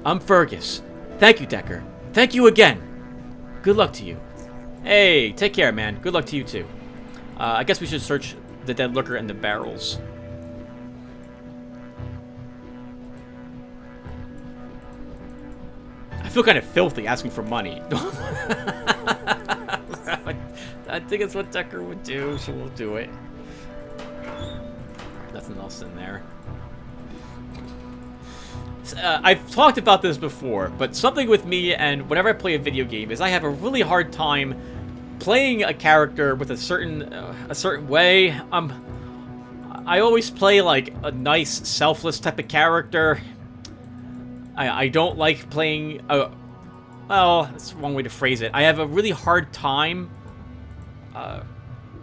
I'm Fergus. Thank you, Decker. Thank you again. Good luck to you. Hey, take care, man. Good luck to you, too. I guess we should search the dead lurker and the barrels. I feel kind of filthy asking for money. I think it's what Decker would do, so we'll do it. Nothing else in there. I've talked about this before, but something with me and whenever I play a video game is I have a really hard time playing a character with a certain way. I always play like a nice, selfless type of character. I don't like playing. Well, that's one way to phrase it. I have a really hard time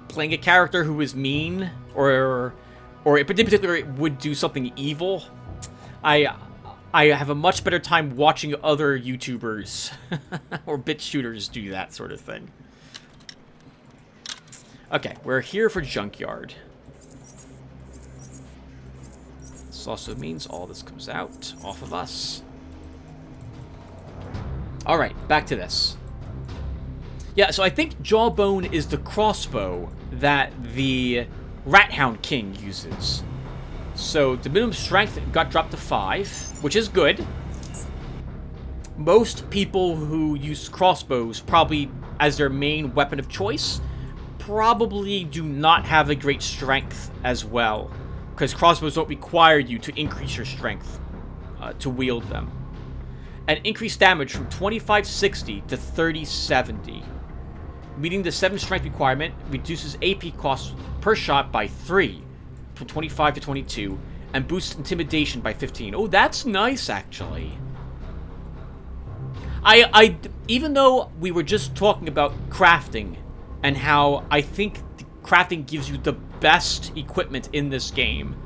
playing a character who is mean or in particular would do something evil. I have a much better time watching other YouTubers or bit shooters do that sort of thing. Okay, we're here for Junkyard. This also means all this comes out off of us. Alright, back to this. Yeah, so I think Jawbone is the crossbow that the Rat Hound King uses. So the minimum strength got dropped to 5, which is good. Most people who use crossbows probably as their main weapon of choice probably do not have a great strength as well, because crossbows don't require you to increase your strength to wield them. And increased damage from 2560 to 3070. Meeting the 7 strength requirement reduces AP costs per shot by 3. From 25 to 22, and boosts intimidation by 15. Oh, that's nice, actually. Even though we were just talking about crafting, and how I think crafting gives you the best equipment in this game,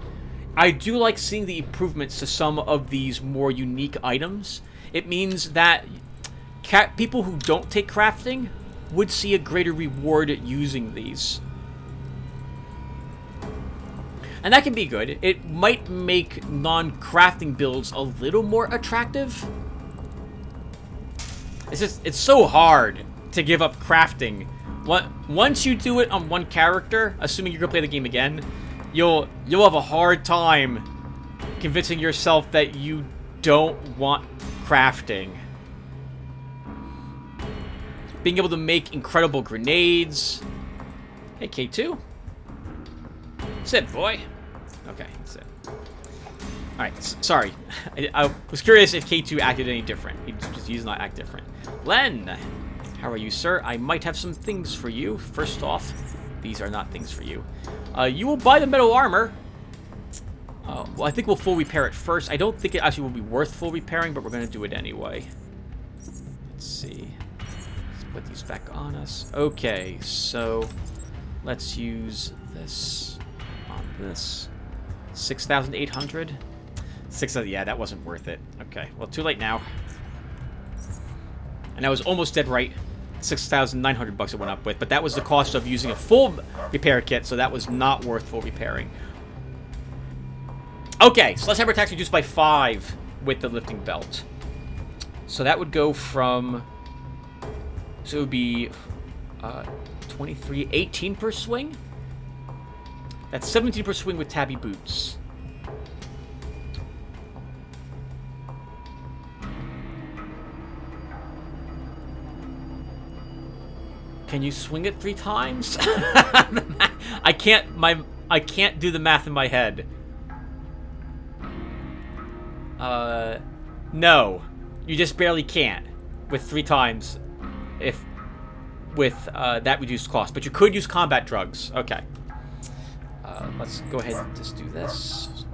I do like seeing the improvements to some of these more unique items. It means that people who don't take crafting would see a greater reward using these. And that can be good. It might make non-crafting builds a little more attractive. It's so hard to give up crafting. Once you do it on one character, assuming you're gonna play the game again, you'll have a hard time convincing yourself that you don't want crafting. Being able to make incredible grenades. Hey, K2. Sit, boy. Okay, that's it. Alright, sorry. I was curious if K2 acted any different. He does not act different. Len! How are you, sir? I might have some things for you. First off, these are not things for you. You will buy the metal armor. Well, I think we'll full repair it first. I don't think it actually will be worth full repairing, but we're going to do it anyway. Let's see. Let's put these back on us. Okay, so let's use this on this. 6,800? 6,000, yeah, that wasn't worth it. Okay, well, too late now. And I was almost dead right. 6,900 bucks it went up with, but that was the cost of using a full repair kit, so that was not worth full repairing. Okay, so let's have our attacks reduced by 5 with the lifting belt. So that would go from... So it would be 23, 18 per swing? That's 17 per swing with tabby boots. Can you swing it 3 times? I can't do the math in my head. No. You just barely can't with 3 times with that reduced cost. But you could use combat drugs. Okay. Let's go ahead and just do this.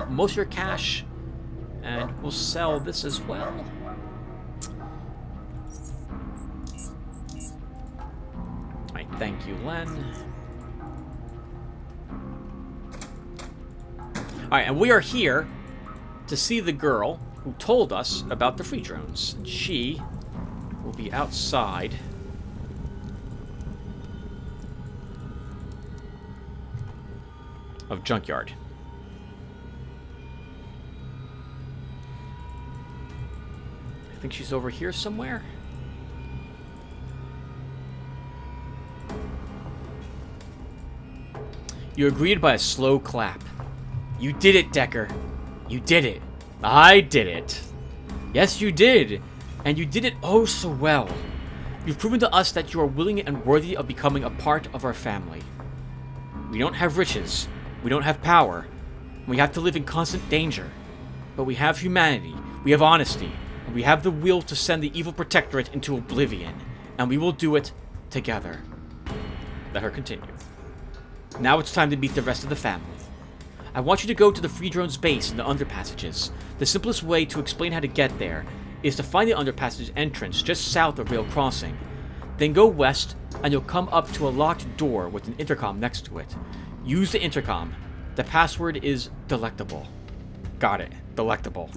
Most of your cash. And we'll sell this as well. Thank you, Len. Alright, and we are here to see the girl who told us about the free drones. And she will be outside. Of Junkyard. I think she's over here somewhere. You agreed by a slow clap. You did it, Decker. You did it. I did it. Yes, you did. And you did it oh so well. You've proven to us that you are willing and worthy of becoming a part of our family. We don't have riches. We don't have power. We have to live in constant danger. But we have humanity. We have honesty. And we have the will to send the evil protectorate into oblivion. And we will do it together. Let her continue. Now it's time to meet the rest of the family. I want you to go to the Free Drone's base in the underpassages. The simplest way to explain how to get there is to find the underpassage entrance just south of Rail Crossing. Then go west, and you'll come up to a locked door with an intercom next to it. Use the intercom. The password is delectable. Got it. Delectable.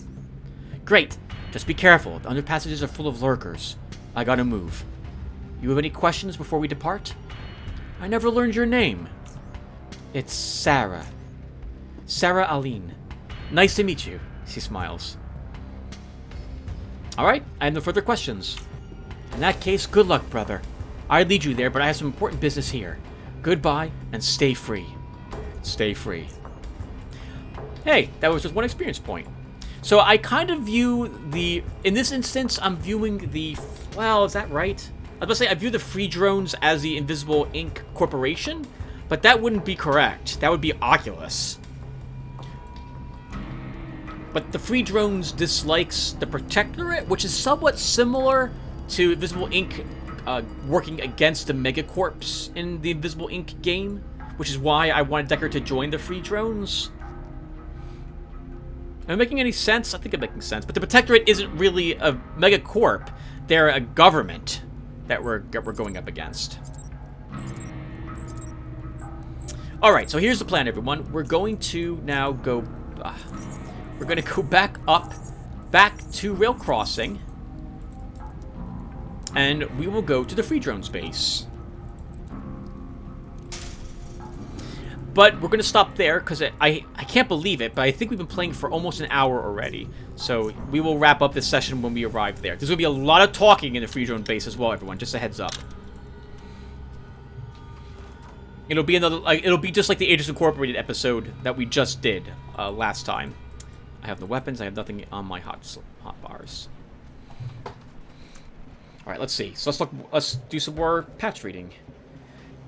Great. Just be careful. The underpassages are full of lurkers. I gotta move. You have any questions before we depart? I never learned your name. It's Sarah. Sarah Aline. Nice to meet you. She smiles. Alright, I have no further questions. In that case, good luck, brother. I'd lead you there, but I have some important business here. Goodbye, and stay free. Stay free. Hey, that was just one experience point. So I kind of view the... In this instance, I'm viewing the... Well, is that right? I was about to say, I view the Free Drones as the Invisible Ink Corporation, but that wouldn't be correct. That would be Oculus. But the Free Drones dislikes the Protectorate, which is somewhat similar to Invisible Ink working against the Megacorps in the Invisible Ink game, which is why I wanted Decker to join the Free Drones. Am I making any sense? I think I'm making sense. But the Protectorate isn't really a Megacorp. They're a government that we're going up against. Alright, so here's the plan, everyone. We're going to now go... we're going to go back to Rail Crossing. And we will go to the Free Drones base. But we're going to stop there, because I can't believe it, but I think we've been playing for almost an hour already. So we will wrap up this session when we arrive there. There's going to be a lot of talking in the Free Drone base as well, everyone. Just a heads up. It'll be another. It'll be just like the Aegis Incorporated episode that we just did last time. I have the weapons. I have nothing on my hot bars. All right, let's see. So let's do some more patch reading.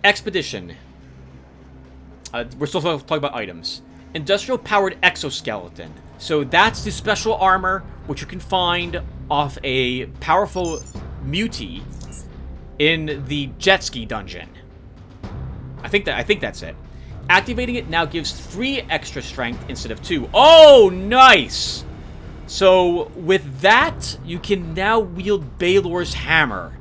Expedition. We're still talking about items. Industrial powered exoskeleton. So that's the special armor which you can find off a powerful mutie in the jet ski dungeon. I think that's it. Activating it now gives 3 extra strength instead of 2. Oh, nice! So with that, you can now wield Baylor's hammer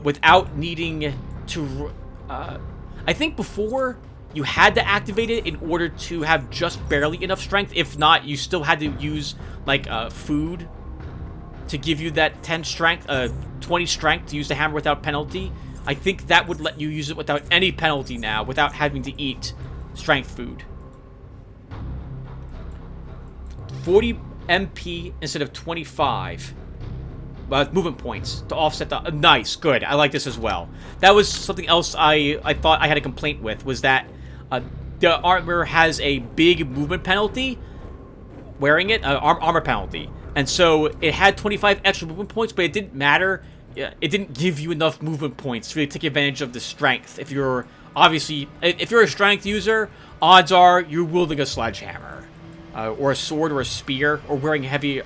without needing to. I think before you had to activate it in order to have just barely enough strength. If not, you still had to use like food to give you that 20 strength to use the hammer without penalty. I think that would let you use it without any penalty now, without having to eat strength food. 40 MP instead of 25 movement points to offset the... nice, good. I like this as well. That was something else I thought I had a complaint with, was that the armor has a big movement penalty. Wearing it, armor penalty. And so it had 25 extra movement points, but it didn't matter. It didn't give you enough movement points to really take advantage of the strength. If you're a strength user, odds are you're wielding a sledgehammer, or a sword, or a spear, or wearing heavy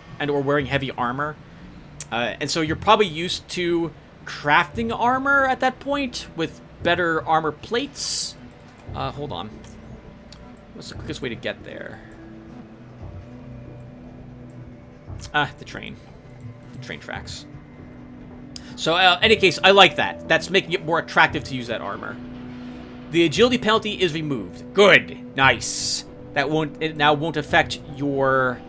armor, and so you're probably used to crafting armor at that point with better armor plates. Hold on. What's the quickest way to get there? The train tracks. So, any case, I like that. That's making it more attractive to use that armor. The agility penalty is removed. Good. Nice. It now won't affect your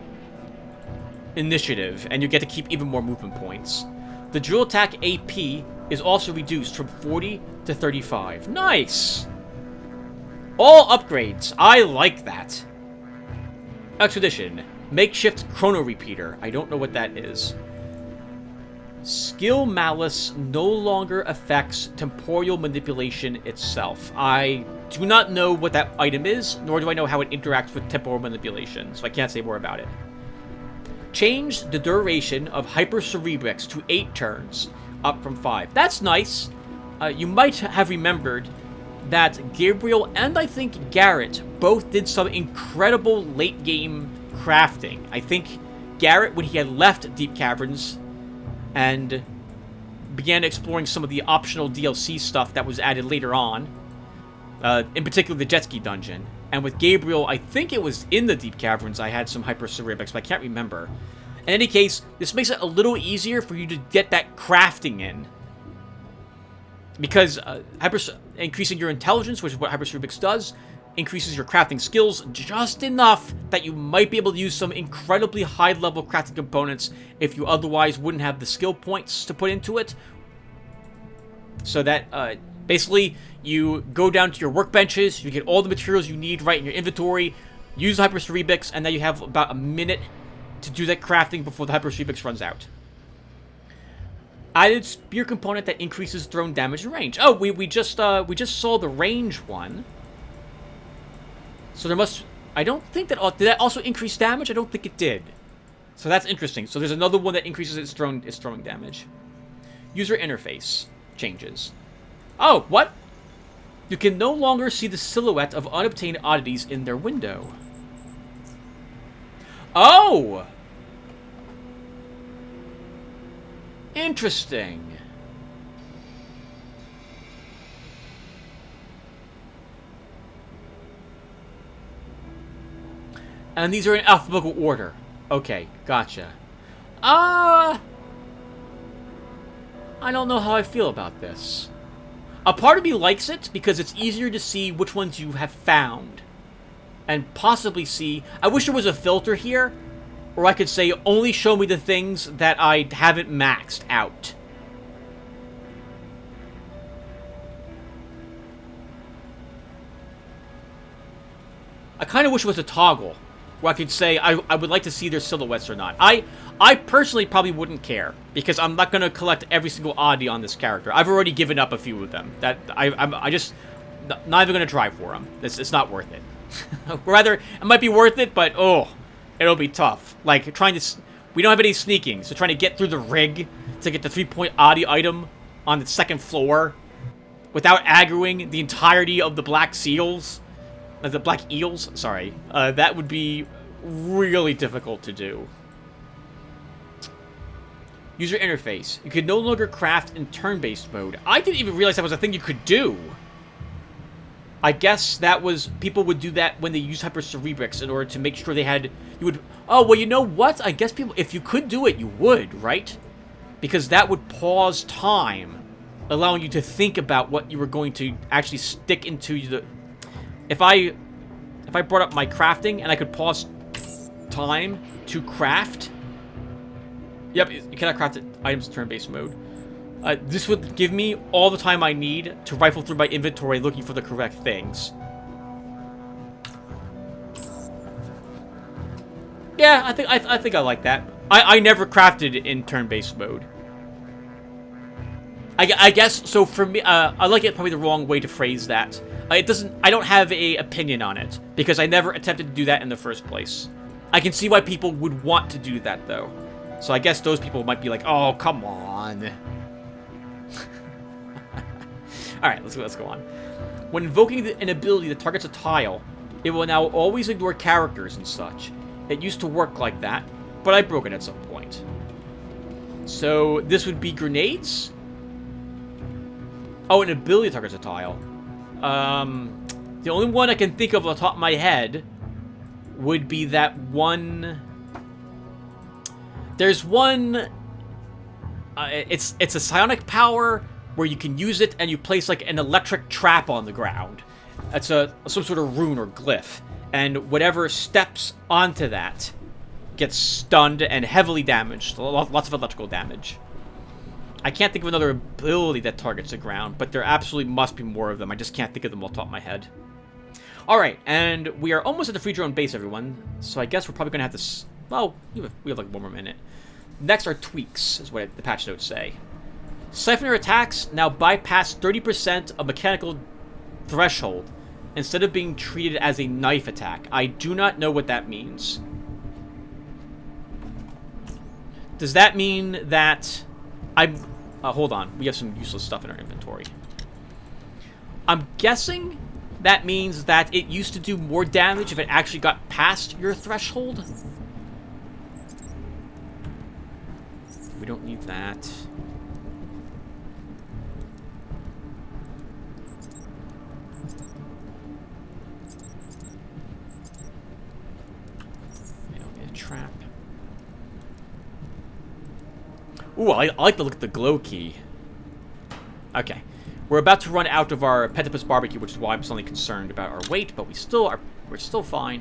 initiative, and you get to keep even more movement points. The drill attack AP is also reduced from 40 to 35. Nice. All upgrades. I like that. Expedition. Makeshift chrono repeater. I don't know what that is. Skill Malice no longer affects temporal manipulation itself. I do not know what that item is, nor do I know how it interacts with temporal manipulation, so I can't say more about it. Change the duration of Hypercerebrix to 8 turns, up from 5. That's nice. You might have remembered that Gabriel and I think Garrett both did some incredible late-game crafting. I think Garrett, when he had left Deep Caverns and began exploring some of the optional DLC stuff that was added later on, in particular the jet ski dungeon. And with Gabriel, I think it was in the Deep Caverns I had some Hypercerebrix, but I can't remember. In any case, this makes it a little easier for you to get that crafting in. Because increasing your intelligence, which is what Hypercerebrix does, increases your crafting skills just enough that you might be able to use some incredibly high-level crafting components if you otherwise wouldn't have the skill points to put into it. So that, basically, you go down to your workbenches, you get all the materials you need right in your inventory, use Hypercerebrix, and then you have about a minute to do that crafting before the Hypercerebrix runs out. Added spear component that increases thrown damage and range. Oh, we just saw the range one. So there must... I don't think that... Did that also increase damage? I don't think it did. So that's interesting. So there's another one that increases its throwing damage. User interface changes. Oh, what? You can no longer see the silhouette of unobtained oddities in their window. Oh! Interesting. And these are in alphabetical order. Okay, gotcha. I don't know how I feel about this. A part of me likes it because it's easier to see which ones you have found. And possibly see... I wish there was a filter here, or I could say, only show me the things that I haven't maxed out. I kind of wish it was a toggle, where I could say I would like to see their silhouettes or not. I personally probably wouldn't care, because I'm not going to collect every single oddity on this character. I've already given up a few of them. I just... not even going to try for them. It's not worth it. Rather, it might be worth it, but, oh, it'll be tough. Like, trying to... We don't have any sneaking, so trying to get through the rig to get the 3-point oddity item on the 2nd floor without aggroing the entirety of the black seals... the black eels, sorry. That would be really difficult to do. User interface. You can no longer craft in turn-based mode. I didn't even realize that was a thing you could do. I guess that was... People would do that when they used Hypercerebrix in order to make sure they had... You would... Oh, well, you know what? I guess people... If you could do it, you would, right? Because that would pause time, allowing you to think about what you were going to actually stick into the... If I brought up my crafting and I could pause time to craft... Yep, you cannot craft items in turn-based mode. This would give me all the time I need to rifle through my inventory looking for the correct things. Yeah, I think I like that. I never crafted in turn-based mode. I guess, so for me, I like it probably the wrong way to phrase that. It doesn't... I don't have a opinion on it, because I never attempted to do that in the first place. I can see why people would want to do that, though. So I guess those people might be like, oh, come on. Alright, let's go on. When invoking an ability that targets a tile, it will now always ignore characters and such. It used to work like that, but I broke it at some point. So this would be grenades? Oh, an ability targets a tile. The only one I can think of off the top of my head would be that one... There's one it's a psionic power where you can use it and you place like an electric trap on the ground. It's some sort of rune or glyph, and whatever steps onto that gets stunned and heavily damaged. Lots of electrical damage. I can't think of another ability that targets the ground, but there absolutely must be more of them. I just can't think of them off the top of my head. Alright, and we are almost at the free drone base, everyone. So I guess we're probably going to have to... Well, we have like 1 more minute. Next are tweaks, is what the patch notes say. Siphoner attacks now bypass 30% of mechanical threshold instead of being treated as a knife attack. I do not know what that means. Does that mean that... hold on. We have some useless stuff in our inventory. I'm guessing that means that it used to do more damage if it actually got past your threshold. We don't need that. We don't need a trap. Ooh, I like to look at the glow key. Okay. We're about to run out of our Pentapus barbecue, which is why I'm suddenly concerned about our weight, but we're still fine.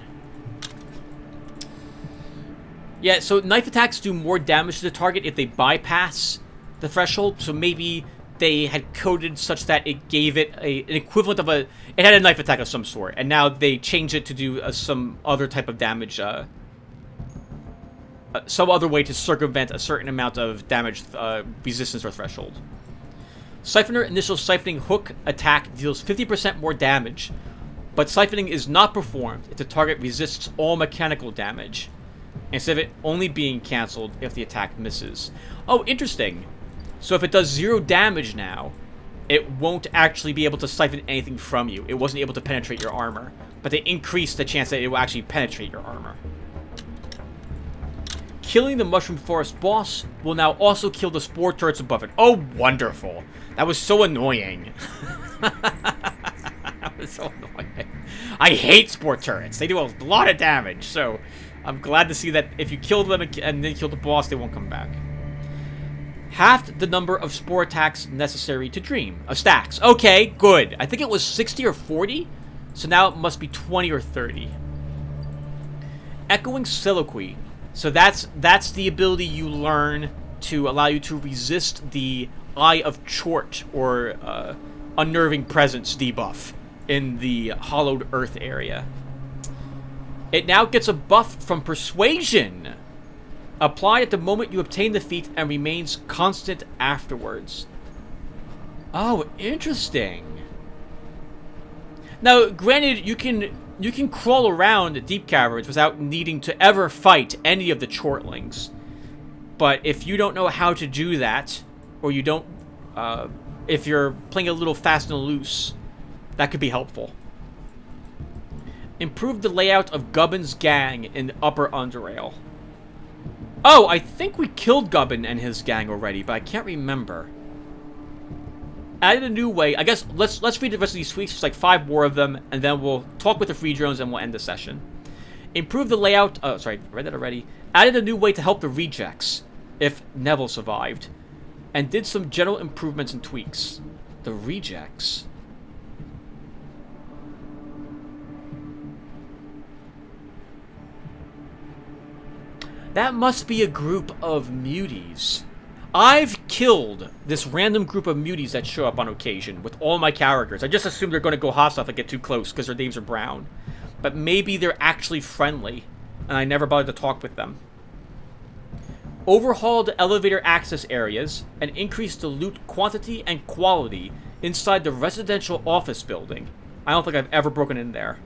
Yeah, so knife attacks do more damage to the target if they bypass the threshold, so maybe they had coded such that it gave it an equivalent of it had a knife attack of some sort, and now they changed it to do some other type of damage, some other way to circumvent a certain amount of damage resistance or threshold. Siphoner initial siphoning hook attack deals 50% more damage, but siphoning is not performed if the target resists all mechanical damage, instead of it only being cancelled if the attack misses. Oh, interesting. So if it does 0 damage now, it won't actually be able to siphon anything from you. It wasn't able to penetrate your armor, but they increase the chance that it will actually penetrate your armor. Killing the Mushroom Forest boss will now also kill the spore turrets above it. Oh, wonderful. That was so annoying. That was so annoying. I hate spore turrets. They do a lot of damage, so I'm glad to see that if you kill them and then kill the boss, they won't come back. Halved the number of spore attacks necessary to dream. Stacks. Okay, good. I think it was 60 or 40, so now it must be 20 or 30. Echoing Soliloquy. So that's the ability you learn to allow you to resist the Eye of Chort, or Unnerving Presence debuff in the Hollowed Earth area. It now gets a buff from Persuasion, applied at the moment you obtain the feat and remains constant afterwards. Oh, interesting. Now, granted, you can crawl around deep caverns without needing to ever fight any of the Chortlings. But if you don't know how to do that, or you don't, if you're playing a little fast and loose, that could be helpful. Improve the layout of Gubbin's gang in Upper Underrail. Oh, I think we killed Gubbin and his gang already, but I can't remember. Added a new way. I guess let's read the rest of these tweaks. There's like 5 more of them, and then we'll talk with the free drones and we'll end the session. Improve the layout. Oh, sorry, I read that already. Added a new way to help the rejects, if Neville survived, and did some general improvements and tweaks. The rejects. That must be a group of muties. I've killed this random group of muties that show up on occasion with all my characters. I just assume they're going to go hostile if I get too close because their names are brown. But maybe they're actually friendly, and I never bothered to talk with them. Overhauled elevator access areas and increased the loot quantity and quality inside the residential office building. I don't think I've ever broken in there.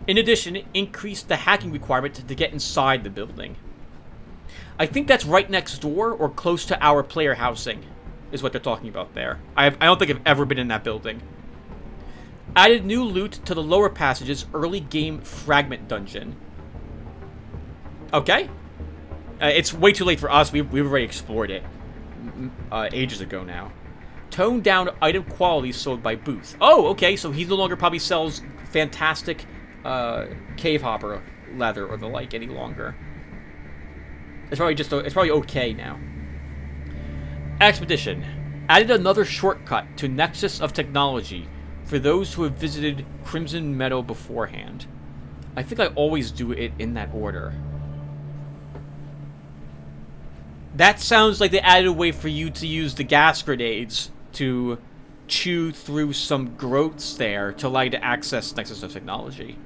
In addition, it increased the hacking requirement to get inside the building. I think that's right next door or close to our player housing, is what they're talking about there. I don't think I've ever been in that building. Added new loot to the lower passage's early game fragment dungeon. Okay. It's way too late for us. We've already explored it ages ago now. Toned down item quality sold by Booth. Oh, okay, so he no longer probably sells fantastic cave hopper leather or the like any longer. It's probably okay now. Expedition. Added another shortcut to Nexus of Technology for those who have visited Crimson Meadow beforehand. I think I always do it in that order. That sounds like they added a way for you to use the gas grenades to chew through some growths there to allow you to access Nexus of Technology.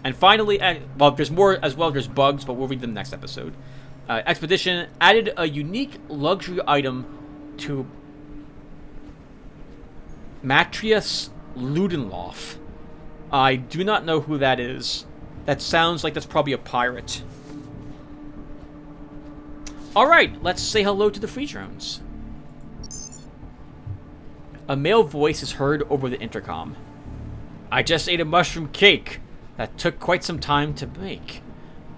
And finally, well, there's more as well. There's bugs, but we'll read them next episode. Expedition added a unique luxury item to Matrius Ludenloff. I do not know who that is. That sounds like that's probably a pirate. Alright, let's say hello to the free drones. A male voice is heard over the intercom. I just ate a mushroom cake that took quite some time to make.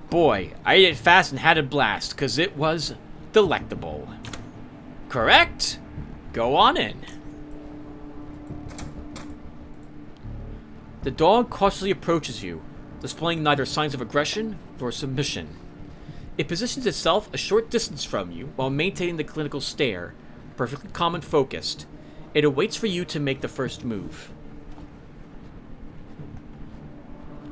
Boy, I ate it fast and had a blast, because it was delectable. Correct? Go on in. The dog cautiously approaches you, displaying neither signs of aggression nor submission. It positions itself a short distance from you while maintaining the clinical stare, perfectly calm and focused. It awaits for you to make the first move.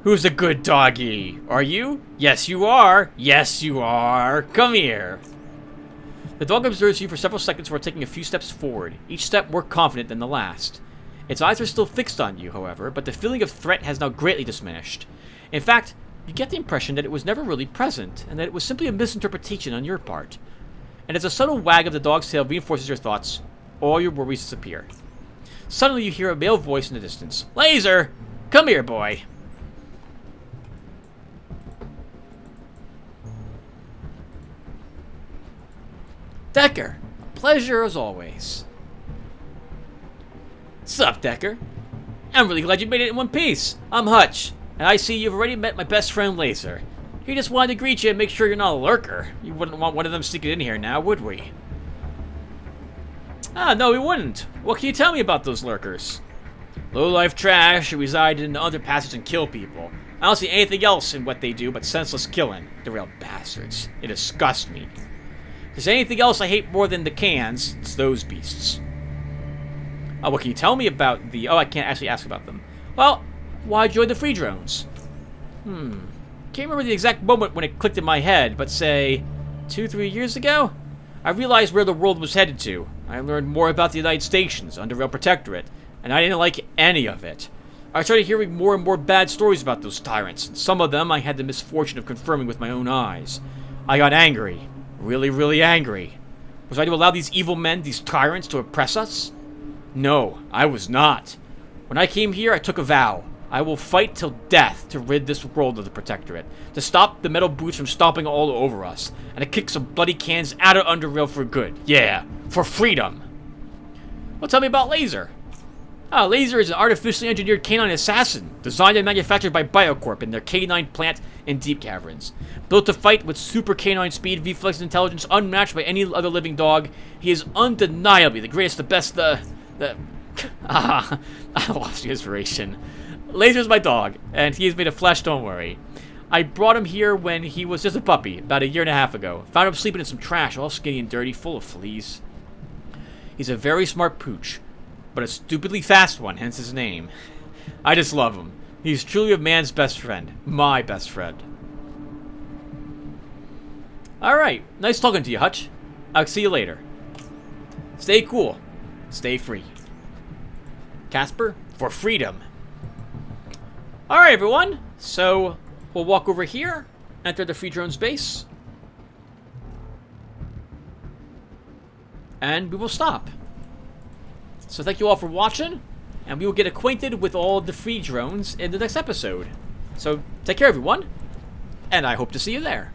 Who's a good doggy? Are you? Yes, you are. Yes, you are. Come here. The dog observes you for several seconds before taking a few steps forward, each step more confident than the last. Its eyes are still fixed on you, however, but the feeling of threat has now greatly diminished. In fact, you get the impression that it was never really present, and that it was simply a misinterpretation on your part. And as a subtle wag of the dog's tail reinforces your thoughts, all your worries disappear. Suddenly you hear a male voice in the distance. Laser! Come here, boy! Decker! A pleasure as always. Sup, Decker? I'm really glad you made it in one piece. I'm Hutch, and I see you've already met my best friend Laser. He just wanted to greet you and make sure you're not a lurker. You wouldn't want one of them sneaking in here now, would we? Ah, no, we wouldn't. What can you tell me about those lurkers? Low-life trash who reside in the underpasses and kill people. I don't see anything else in what they do but senseless killing. The real bastards. It disgusts me. If there's anything else I hate more than the cans, it's those beasts. What can you tell me about the... Oh, I can't actually ask about them. Well, why join the free drones? Can't remember the exact moment when it clicked in my head, but say 2-3 years ago? I realized where the world was headed to. I learned more about the United Stations, Underrail Protectorate, and I didn't like any of it. I started hearing more and more bad stories about those tyrants, and some of them I had the misfortune of confirming with my own eyes. I got angry. Really, really angry. Was I to allow these evil men, these tyrants, to oppress us? No, I was not. When I came here, I took a vow. I will fight till death to rid this world of the Protectorate, to stop the metal boots from stomping all over us, and to kick some bloody cans out of Underrail for good. Yeah, for freedom. Well, tell me about Laser. Laser is an artificially engineered canine assassin, designed and manufactured by Biocorp in their canine plant in Deep Caverns. Built to fight with super canine speed, reflex, and intelligence unmatched by any other living dog, he is undeniably the greatest, the best, I lost the inspiration. Laser's my dog, and he is made of flesh, don't worry. I brought him here when he was just a puppy, about 1.5 years ago. Found him sleeping in some trash, all skinny and dirty, full of fleas. He's a very smart pooch, but a stupidly fast one, hence his name. I just love him. He's truly a man's best friend. My best friend. Alright, nice talking to you, Hutch. I'll see you later. Stay cool. Stay free. Casper, for freedom. Alright, everyone. So, we'll walk over here, enter the free drone's base, and we will stop. So thank you all for watching, and we will get acquainted with all the free drones in the next episode. So, take care, everyone, and I hope to see you there.